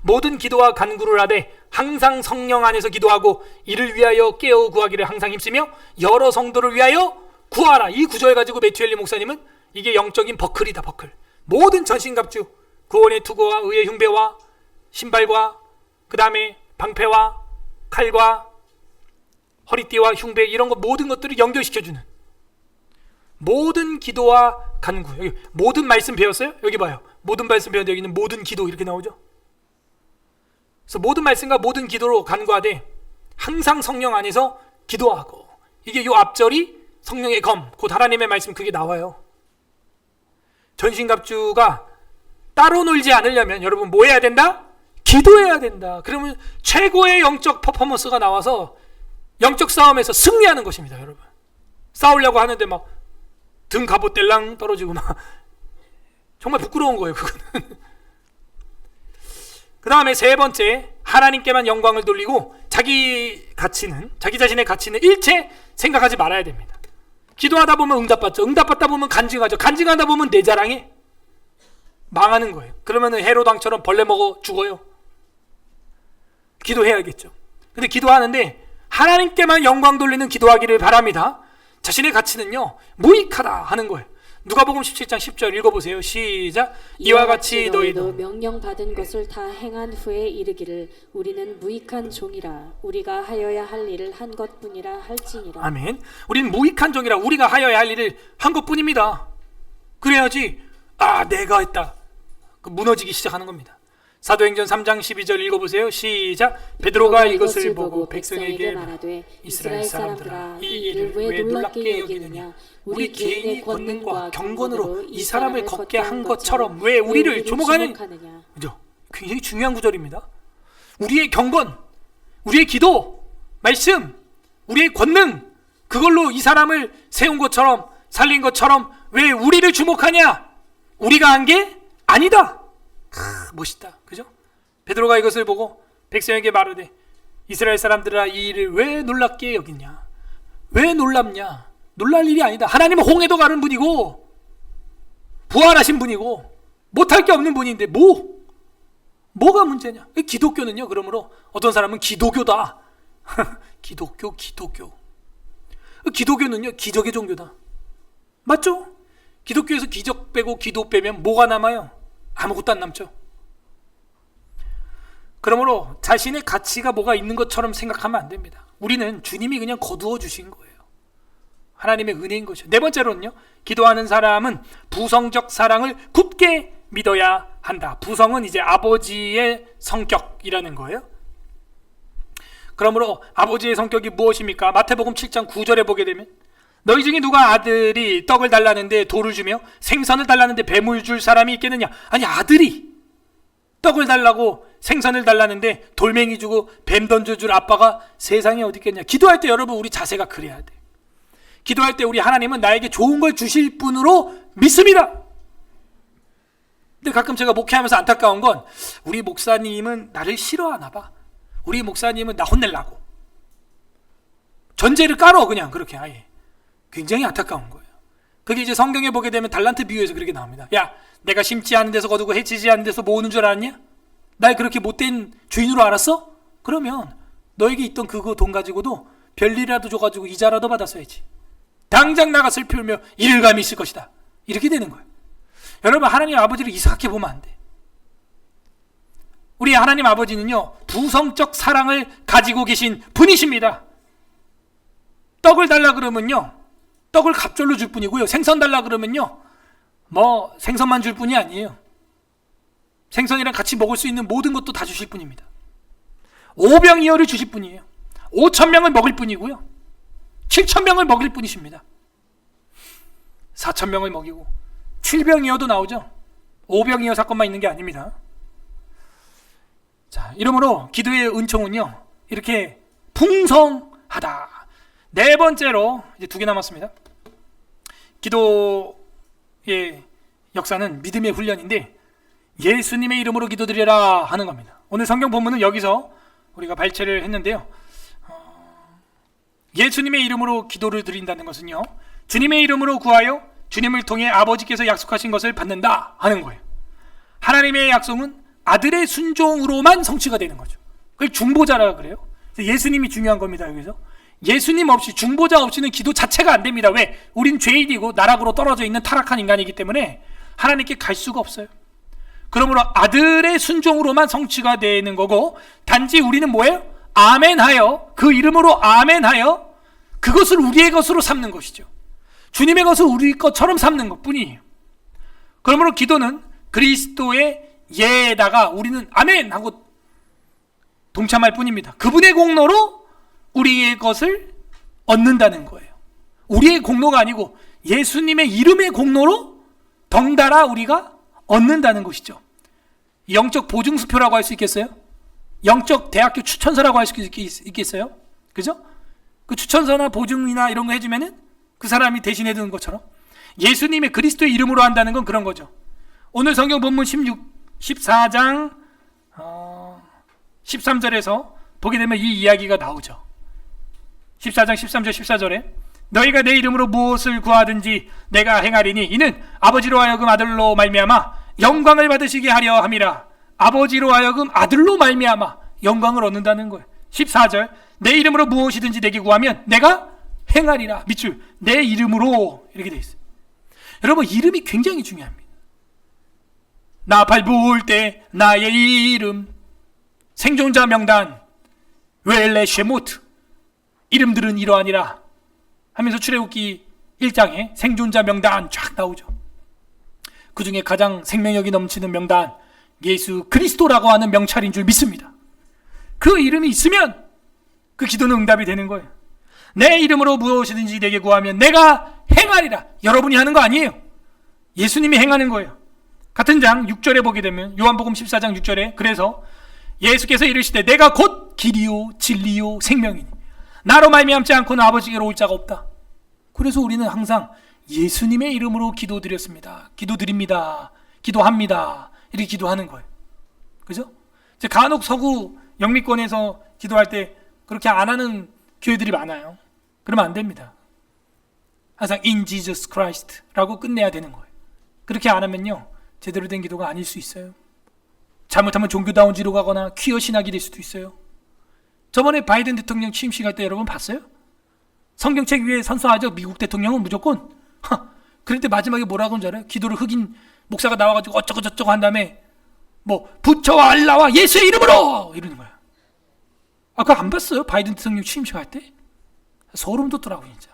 모든 기도와 간구를 하되 항상 성령 안에서 기도하고 이를 위하여 깨어 구하기를 항상 힘쓰며 여러 성도를 위하여 구하라. 이 구절 가지고 매튜엘리 목사님은 이게 영적인 버클이다. 버클. 모든 전신갑주, 구원의 투구와 의의 흉배와 신발과 그 다음에 방패와 칼과 허리띠와 흉배, 이런 거 모든 것들을 연결시켜주는 모든 기도와 간구. 여기 모든 말씀 배웠어요? 여기 봐요. 모든 말씀 배웠는데 여기는 모든 기도 이렇게 나오죠. 그래서 모든 말씀과 모든 기도로 간구하되 항상 성령 안에서 기도하고, 이게 요 앞절이 성령의 검, 곧 하나님의 말씀, 그게 나와요. 전신갑주가 따로 놀지 않으려면 여러분 뭐 해야 된다? 기도해야 된다. 그러면 최고의 영적 퍼포먼스가 나와서 영적 싸움에서 승리하는 것입니다. 여러분, 싸우려고 하는데 막 등 갑옷 뗄랑 떨어지고 막 정말 부끄러운 거예요. 그거는. 그 다음에 세 번째, 하나님께만 영광을 돌리고 자기 자신의 가치는 일체 생각하지 말아야 됩니다. 기도하다 보면 응답받죠. 응답받다 보면 간증하죠. 간증하다 보면 내 자랑해. 망하는 거예요. 그러면 헤롯 왕처럼 벌레 먹어 죽어요. 기도해야겠죠. 근데 기도하는데 하나님께만 영광 돌리는 기도하기를 바랍니다. 자신의 가치는요 무익하다 하는 거예요. 누가복음 17장 10절 읽어보세요. 시작. 이와 같이 너희도 명령받은 것을 다 행한 후에 이르기를 우리는 무익한 종이라 우리가 하여야 할 일을 한 것뿐이라 할지니라. 아멘. 우리는 무익한 종이라 우리가 하여야 할 일을 한 것뿐입니다. 그래야지 내가 했다, 무너지기 시작하는 겁니다. 사도행전 3장 12절 읽어보세요. 시작. 베드로가 이것을 보고 백성에게 말하되 이스라엘 사람들아, 이 일을 왜 놀랍게 여기느냐? 우리 개인의 권능과 경건으로 이 사람을 걷게 한 것처럼 왜 우리를 조목하느냐? 그죠? 굉장히 중요한 구절입니다. 우리의 경건, 우리의 기도, 말씀, 우리의 권능, 그걸로 이 사람을 세운 것처럼, 살린 것처럼 왜 우리를 주목하냐? 우리가 한 게 아니다. 멋있다. 그죠? 베드로가 이것을 보고 백성에게 말하되 이스라엘 사람들아, 이 일을 왜 놀랍게 여기냐? 왜 놀랍냐? 놀랄 일이 아니다. 하나님은 홍해도 가른 분이고 부활하신 분이고 못할 게 없는 분인데 뭐가 문제냐? 기독교는요, 그러므로 어떤 사람은 기독교다. 기독교는요 기적의 종교다. 맞죠? 기독교에서 기적 빼고 기도 빼면 뭐가 남아요? 아무것도 안 남죠. 그러므로 자신의 가치가 뭐가 있는 것처럼 생각하면 안 됩니다. 우리는 주님이 그냥 거두어 주신 거예요. 하나님의 은혜인 것이죠. 네 번째로는요, 기도하는 사람은 부성적 사랑을 굳게 믿어야 한다. 부성은 이제 아버지의 성격이라는 거예요. 그러므로 아버지의 성격이 무엇입니까? 마태복음 7장 9절에 보게 되면 너희 중에 누가 아들이 떡을 달라는데 돌을 주며 생선을 달라는데 뱀을 줄 사람이 있겠느냐? 아니, 아들이 떡을 달라고 생선을 달라는데 돌멩이 주고 뱀 던져줄 아빠가 세상에 어디 있겠냐? 기도할 때 여러분, 우리 자세가 그래야 돼. 기도할 때 우리 하나님은 나에게 좋은 걸 주실 분으로 믿습니다. 근데 가끔 제가 목회하면서 안타까운 건 우리 목사님은 나를 싫어하나 봐. 우리 목사님은 나 혼내려고 전제를 깔어, 그냥 그렇게 아예. 굉장히 안타까운 거예요. 그게 이제 성경에 보게 되면 달란트 비유에서 그렇게 나옵니다. 야, 내가 심지 않은 데서 거두고 해치지 않은 데서 모으는 줄 알았냐? 날 그렇게 못된 주인으로 알았어? 그러면 너에게 있던 그거 돈 가지고도 별일이라도 줘가지고 이자라도 받았어야지. 당장 나가 슬피 울며 일감이 있을 것이다. 이렇게 되는 거예요. 여러분, 하나님 아버지를 이상하게 보면 안 돼. 우리 하나님 아버지는요, 부성적 사랑을 가지고 계신 분이십니다. 떡을 달라 그러면요, 떡을 갑절로 줄 뿐이고요. 생선 달라 그러면요, 생선만 줄 뿐이 아니에요. 생선이랑 같이 먹을 수 있는 모든 것도 다 주실 뿐입니다. 오병이어를 주실 뿐이에요. 5,000명을 먹을 뿐이고요. 7,000명을 먹일 뿐이십니다. 4,000명을 먹이고 7병이어도 나오죠. 5병이어 사건만 있는 게 아닙니다. 자, 이러므로 기도의 은총은요, 이렇게 풍성하다. 네 번째로, 이제 2개 남았습니다. 기도의 역사는 믿음의 훈련인데, 예수님의 이름으로 기도드려라 하는 겁니다. 오늘 성경 본문은 여기서 우리가 발췌를 했는데요. 예수님의 이름으로 기도를 드린다는 것은요, 주님의 이름으로 구하여 주님을 통해 아버지께서 약속하신 것을 받는다 하는 거예요. 하나님의 약속은 아들의 순종으로만 성취가 되는 거죠. 그걸 중보자라 그래요. 예수님이 중요한 겁니다. 여기서 예수님 없이, 중보자 없이는 기도 자체가 안 됩니다. 왜? 우린 죄인이고 나락으로 떨어져 있는 타락한 인간이기 때문에 하나님께 갈 수가 없어요. 그러므로 아들의 순종으로만 성취가 되는 거고, 단지 우리는 뭐예요? 아멘하여, 그 이름으로 아멘하여 그것을 우리의 것으로 삼는 것이죠. 주님의 것을 우리 것처럼 삼는 것 뿐이에요. 그러므로 기도는 그리스도의 예에다가 우리는 아멘 하고 동참할 뿐입니다. 그분의 공로로 우리의 것을 얻는다는 거예요. 우리의 공로가 아니고 예수님의 이름의 공로로 덩달아 우리가 얻는다는 것이죠. 영적 보증수표라고 할 수 있겠어요? 영적 대학교 추천서라고 할 수 있겠어요? 그죠? 그 추천서나 보증이나 이런 거 해주면은 그 사람이 대신해 주는 것처럼 예수님의 그리스도의 이름으로 한다는 건 그런 거죠. 오늘 성경 본문 14장 13절에서 보게 되면 이 이야기가 나오죠. 14장 13절 14절에 너희가 내 이름으로 무엇을 구하든지 내가 행하리니 이는 아버지로 하여금 아들로 말미암아 영광을 받으시게 하려 함이라. 아버지로 하여금 아들로 말미암아 영광을 얻는다는 거예요. 14절 내 이름으로 무엇이든지 내게 구하면 내가 행하리라. 밑줄 내 이름으로 이렇게 돼 있어요. 여러분, 이름이 굉장히 중요합니다. 나팔 부을 때 나의 이름, 생존자 명단, 웰레 쉐모트, 이름들은 이러하니라 하면서 출애굽기 1장에 생존자 명단 쫙 나오죠. 그 중에 가장 생명력이 넘치는 명단, 예수 그리스도라고 하는 명찰인 줄 믿습니다. 그 이름이 있으면 그 기도는 응답이 되는 거예요. 내 이름으로 무엇이든지 내게 구하면 내가 행하리라. 여러분이 하는 거 아니에요. 예수님이 행하는 거예요. 같은 장 6절에 보게 되면 요한복음 14장 6절에 그래서 예수께서 이르시되 내가 곧 길이요 진리요 생명이니 나로 말미암지 않고는 아버지께로 올 자가 없다. 그래서 우리는 항상 예수님의 이름으로 기도드렸습니다. 기도드립니다. 기도합니다. 이렇게 기도하는 거예요. 그죠? 간혹 서구 영미권에서 기도할 때 그렇게 안 하는 교회들이 많아요. 그러면 안 됩니다. 항상 in Jesus Christ라고 끝내야 되는 거예요. 그렇게 안 하면요, 제대로 된 기도가 아닐 수 있어요. 잘못하면 종교다운지로 가거나 퀴어 신학이 될 수도 있어요. 저번에 바이든 대통령 취임식 할 때 여러분 봤어요? 성경책 위에 선서하죠. 미국 대통령은 무조건. 그런데 마지막에 뭐라고 하는 줄 알아요? 기도를 흑인 목사가 나와가지고 어쩌고 저쩌고 한 다음에 뭐 부처와 알라와 예수의 이름으로 이러는 거야. 그거 안 봤어요? 바이든 대통령 취임식 할 때? 소름 돋더라고요. 진짜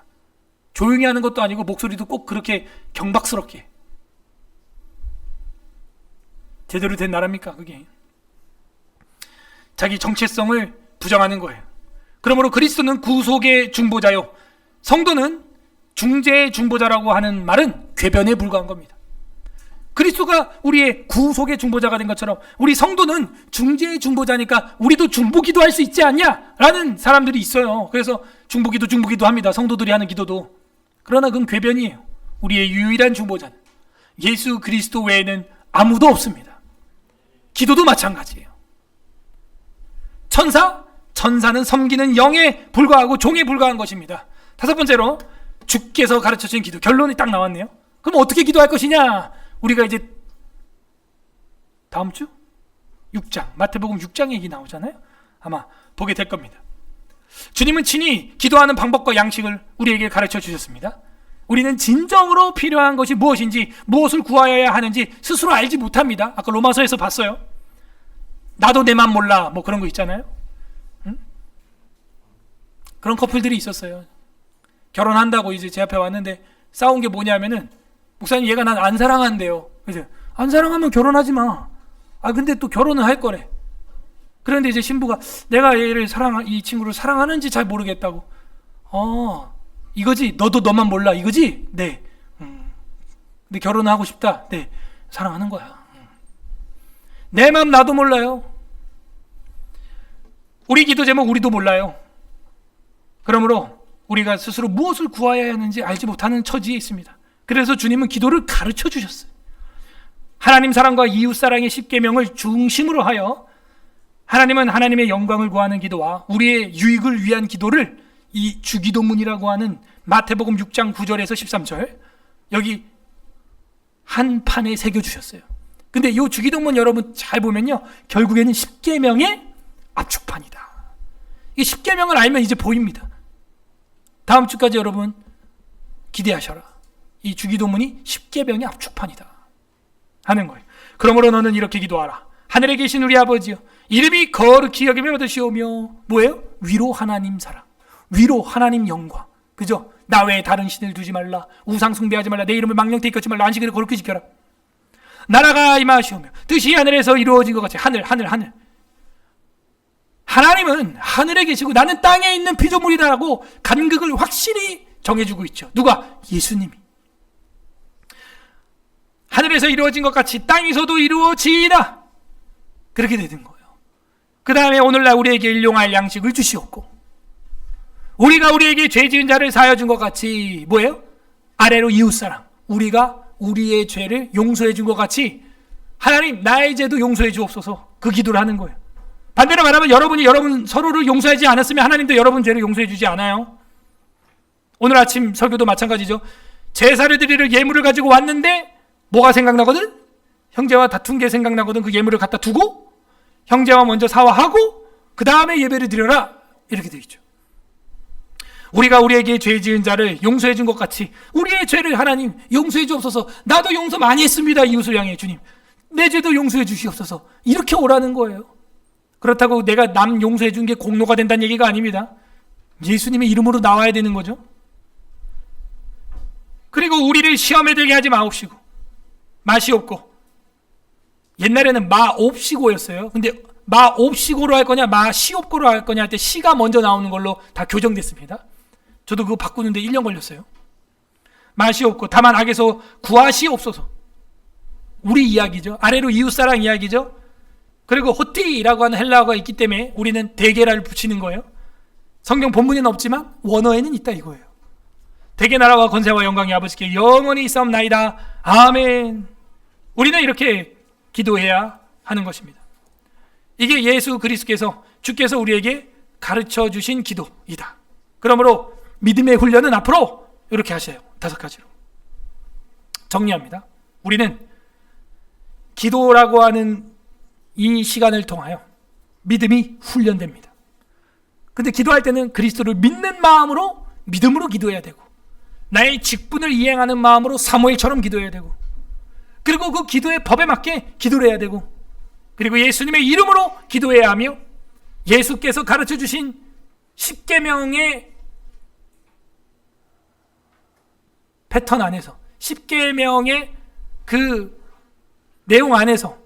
조용히 하는 것도 아니고 목소리도 꼭 그렇게 경박스럽게. 제대로 된 나라입니까 그게? 자기 정체성을 부정하는 거예요. 그러므로 그리스도는 구속의 중보자요, 성도는 중재의 중보자라고 하는 말은 궤변에 불과한 겁니다. 그리스도가 우리의 구속의 중보자가 된 것처럼 우리 성도는 중재의 중보자니까 우리도 중보기도 할 수 있지 않냐? 라는 사람들이 있어요. 그래서 중보기도 합니다. 성도들이 하는 기도도. 그러나 그건 궤변이에요. 우리의 유일한 중보자는 예수 그리스도 외에는 아무도 없습니다. 기도도 마찬가지예요. 천사는 섬기는 영에 불과하고 종에 불과한 것입니다. 5번째로 주께서 가르쳐주신 기도. 결론이 딱 나왔네요. 그럼 어떻게 기도할 것이냐? 우리가 이제 다음 주 6장 마태복음 6장 얘기 나오잖아요. 아마 보게 될 겁니다. 주님은 친히 기도하는 방법과 양식을 우리에게 가르쳐 주셨습니다. 우리는 진정으로 필요한 것이 무엇인지, 무엇을 구하여야 하는지 스스로 알지 못합니다. 아까 로마서에서 봤어요. 나도 내 맘 몰라 뭐 그런 거 있잖아요. 응? 그런 커플들이 있었어요. 결혼한다고 이제 제 앞에 왔는데 싸운 게 뭐냐면은 목사님 얘가 난 안 사랑한대요. 그래서 안 사랑하면 결혼하지 마. 근데 또 결혼은 할 거래. 그런데 이제 신부가 내가 이 친구를 사랑하는지 잘 모르겠다고. 이거지? 너도 너만 몰라 이거지? 네. 근데 결혼하고 싶다. 네. 사랑하는 거야. 내 마음 나도 몰라요. 우리 기도 제목 우리도 몰라요. 그러므로 우리가 스스로 무엇을 구하여야 하는지 알지 못하는 처지에 있습니다. 그래서 주님은 기도를 가르쳐 주셨어요. 하나님 사랑과 이웃 사랑의 10계명을 중심으로 하여 하나님은 하나님의 영광을 구하는 기도와 우리의 유익을 위한 기도를 이 주기도문이라고 하는 마태복음 6장 9절에서 13절 여기 한 판에 새겨주셨어요. 근데 이 주기도문 여러분 잘 보면요, 결국에는 10계명의 압축판이다. 이 10계명을 알면 이제 보입니다. 다음 주까지 여러분 기대하셔라. 이 주기도문이 10계명의 압축판이다 하는 거예요. 그러므로 너는 이렇게 기도하라. 하늘에 계신 우리 아버지여, 이름이 거룩히 여김을 얻으시오며, 뭐예요? 위로 하나님 사랑, 위로 하나님 영광, 그죠? 나 외에 다른 신을 두지 말라, 우상 숭배하지 말라, 내 이름을 망령되이 걷지 말라, 안식일을 거룩히 지켜라. 나라가 임하시오며 뜻이 하늘에서 이루어진 것 같이. 하늘. 하나님은 하늘에 계시고 나는 땅에 있는 피조물이다라고 간극을 확실히 정해주고 있죠. 누가? 예수님이. 하늘에서 이루어진 것 같이 땅에서도 이루어지이다. 그렇게 되는 거예요. 그 다음에 오늘날 우리에게 일용할 양식을 주시옵고, 우리가 우리에게 죄 지은 자를 사하여 준 것 같이, 뭐예요? 아래로 이웃사랑, 우리가 우리의 죄를 용서해 준 것 같이 하나님 나의 죄도 용서해 주옵소서, 그 기도를 하는 거예요. 반대로 말하면 여러분이 여러분 서로를 용서하지 않았으면 하나님도 여러분 죄를 용서해 주지 않아요. 오늘 아침 설교도 마찬가지죠. 제사를 드리를 예물을 가지고 왔는데 뭐가 생각나거든? 형제와 다툰 게 생각나거든. 그 예물을 갖다 두고 형제와 먼저 사화하고 그 다음에 예배를 드려라, 이렇게 되어 있죠. 우리가 우리에게 죄 지은 자를 용서해 준 것 같이 우리의 죄를 하나님 용서해 주옵소서. 나도 용서 많이 했습니다, 이웃을 향해. 주님 내 죄도 용서해 주시옵소서, 이렇게 오라는 거예요. 그렇다고 내가 남 용서해 준 게 공로가 된다는 얘기가 아닙니다. 예수님의 이름으로 나와야 되는 거죠. 그리고 우리를 시험에 들게 하지 마옵시고 마시옵고, 옛날에는 마옵시고였어요. 근데 마옵시고로 할 거냐 마시옵고로 할 거냐 할 때 시가 먼저 나오는 걸로 다 교정됐습니다. 저도 그거 바꾸는데 1년 걸렸어요. 마시옵고 다만 악에서 구하시옵소서, 우리 이야기죠. 아래로 이웃사랑 이야기죠. 그리고 호티라고 하는 헬라어가 있기 때문에 우리는 대개라를 붙이는 거예요. 성경 본문에는 없지만 원어에는 있다 이거예요. 대개 나라와 권세와 영광이 아버지께 영원히 있사옵나이다. 아멘. 우리는 이렇게 기도해야 하는 것입니다. 이게 예수 그리스도께서, 주께서 우리에게 가르쳐 주신 기도이다. 그러므로 믿음의 훈련은 앞으로 이렇게 하셔요. 5가지로 정리합니다. 우리는 기도라고 하는 이 시간을 통하여 믿음이 훈련됩니다. 근데 기도할 때는 그리스도를 믿는 마음으로, 믿음으로 기도해야 되고, 나의 직분을 이행하는 마음으로 사무엘처럼 기도해야 되고, 그리고 그 기도의 법에 맞게 기도를 해야 되고, 그리고 예수님의 이름으로 기도해야 하며, 예수께서 가르쳐 주신 10계명의 패턴 안에서, 10계명의 그 내용 안에서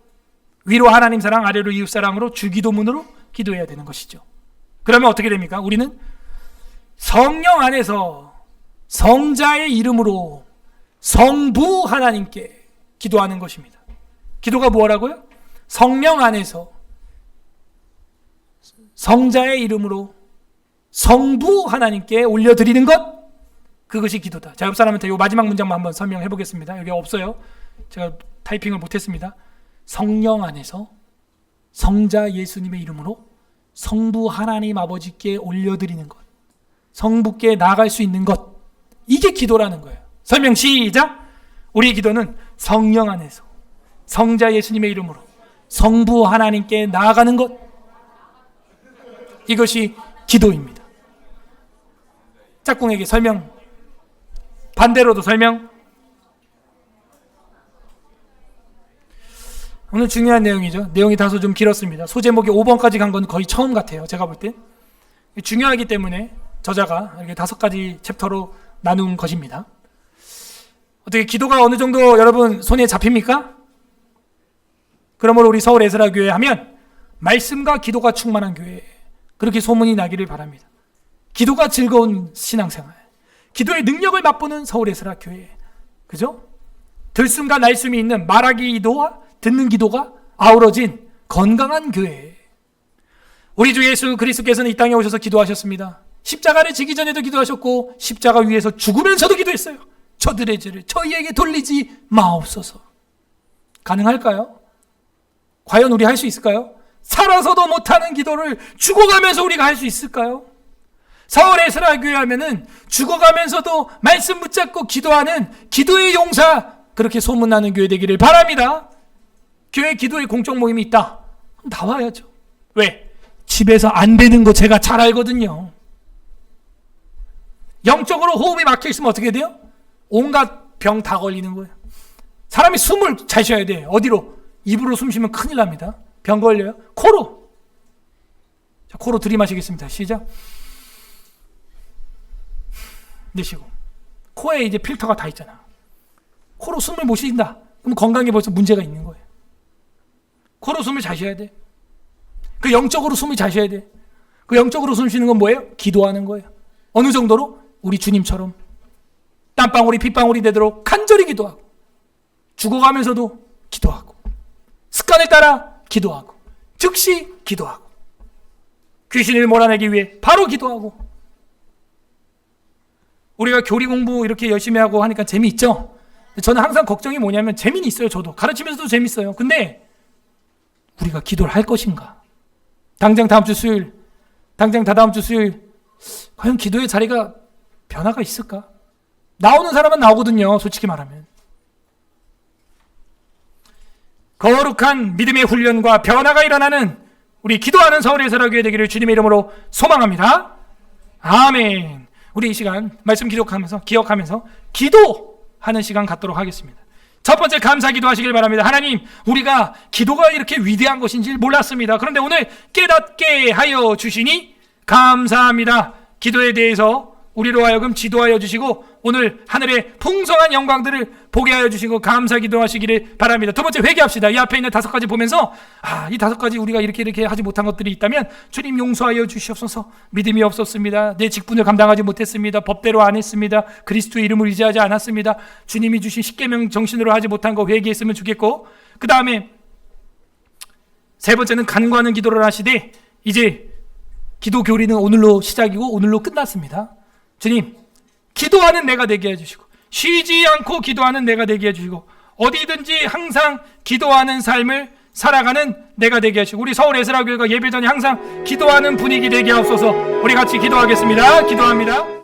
위로 하나님 사랑, 아래로 이웃 사랑으로 주기도문으로 기도해야 되는 것이죠. 그러면 어떻게 됩니까? 우리는 성령 안에서 성자의 이름으로 성부 하나님께 기도하는 것입니다. 기도가 뭐라고요? 성령 안에서 성자의 이름으로 성부 하나님께 올려드리는 것, 그것이 기도다. 자, 옆 사람한테 이 마지막 문장만 한번 설명해 보겠습니다. 여기 없어요. 제가 타이핑을 못했습니다. 성령 안에서 성자 예수님의 이름으로 성부 하나님 아버지께 올려드리는 것, 성부께 나아갈 수 있는 것, 이게 기도라는 거예요. 설명 시작. 우리의 기도는 성령 안에서 성자 예수님의 이름으로 성부 하나님께 나아가는 것, 이것이 기도입니다. 짝꿍에게 설명, 반대로도 설명. 오늘 중요한 내용이죠. 내용이 다소 좀 길었습니다. 소제목이 5번까지 간 건 거의 처음 같아요, 제가 볼 때. 중요하기 때문에 저자가 이렇게 5가지 챕터로 나눈 것입니다. 어떻게 기도가 어느 정도 여러분 손에 잡힙니까? 그러므로 우리 서울 에스라 교회 하면 말씀과 기도가 충만한 교회, 그렇게 소문이 나기를 바랍니다. 기도가 즐거운 신앙생활, 기도의 능력을 맛보는 서울 에스라 교회. 그죠? 들숨과 날숨이 있는 말하기 기도와 듣는 기도가 아우러진 건강한 교회. 우리 주 예수 그리스도께서는 이 땅에 오셔서 기도하셨습니다. 십자가를 지기 전에도 기도하셨고 십자가 위에서 죽으면서도 기도했어요. 저들의 죄를 저희에게 돌리지 마옵소서. 가능할까요? 과연 우리 할 수 있을까요? 살아서도 못하는 기도를 죽어가면서 우리가 할 수 있을까요? 서울 에스라 교회 하면은 죽어가면서도 말씀 붙잡고 기도하는 기도의 용사, 그렇게 소문나는 교회 되기를 바랍니다. 교회 기도의 공적 모임이 있다? 나와야죠. 왜? 집에서 안 되는 거 제가 잘 알거든요. 영적으로 호흡이 막혀 있으면 어떻게 돼요? 온갖 병 다 걸리는 거예요. 사람이 숨을 잘 쉬어야 돼. 어디로? 입으로 숨 쉬면 큰일 납니다. 병 걸려요. 코로. 자, 코로 들이마시겠습니다. 시작. 내쉬고. 코에 이제 필터가 다 있잖아. 코로 숨을 못 쉰다. 그럼 건강에 벌써 문제가 있는 거예요. 코로 숨을 잘 쉬어야 돼. 그 영적으로 숨을 잘 쉬어야 돼. 그 영적으로 숨 쉬는 건 뭐예요? 기도하는 거예요. 어느 정도로? 우리 주님처럼 땀방울이 핏방울이 되도록 간절히 기도하고, 죽어가면서도 기도하고, 습관을 따라 기도하고, 즉시 기도하고, 귀신을 몰아내기 위해 바로 기도하고. 우리가 교리 공부 이렇게 열심히 하고 하니까 재미있죠? 저는 항상 걱정이 뭐냐면, 재미는 있어요. 저도 가르치면서도 재밌어요. 근데 우리가 기도를 할 것인가? 당장 다음 주 수요일, 당장 다다음 주 수요일, 과연 기도의 자리가 변화가 있을까? 나오는 사람은 나오거든요. 솔직히 말하면. 거룩한 믿음의 훈련과 변화가 일어나는 우리 기도하는 서울 에스라 교회 되기를 주님의 이름으로 소망합니다. 아멘. 우리 이 시간 말씀 기억하면서 기도하는 시간 갖도록 하겠습니다. 첫 번째 감사 기도하시길 바랍니다. 하나님, 우리가 기도가 이렇게 위대한 것인지 몰랐습니다. 그런데 오늘 깨닫게 하여 주시니 감사합니다. 기도에 대해서 우리로 하여금 지도하여 주시고 오늘 하늘의 풍성한 영광들을 보게 하여 주시고 감사 기도하시기를 바랍니다. 두 번째, 회개합시다. 이 앞에 있는 5가지 보면서 이 5가지 우리가 이렇게 하지 못한 것들이 있다면 주님 용서하여 주시옵소서. 믿음이 없었습니다. 내 직분을 감당하지 못했습니다. 법대로 안 했습니다. 그리스도의 이름을 의지하지 않았습니다. 주님이 주신 십계명 정신으로 하지 못한 거 회개했으면 좋겠고, 그 다음에 세 번째는 간구하는 기도를 하시되, 이제 기도 교리는 오늘로 시작이고 오늘로 끝났습니다. 주님, 기도하는 내가 되게 해주시고, 쉬지 않고 기도하는 내가 되게 해주시고, 어디든지 항상 기도하는 삶을 살아가는 내가 되게 하시고, 우리 서울 에스라 교회가 예배 전에 항상 기도하는 분위기 되게 하옵소서. 우리 같이 기도하겠습니다. 기도합니다.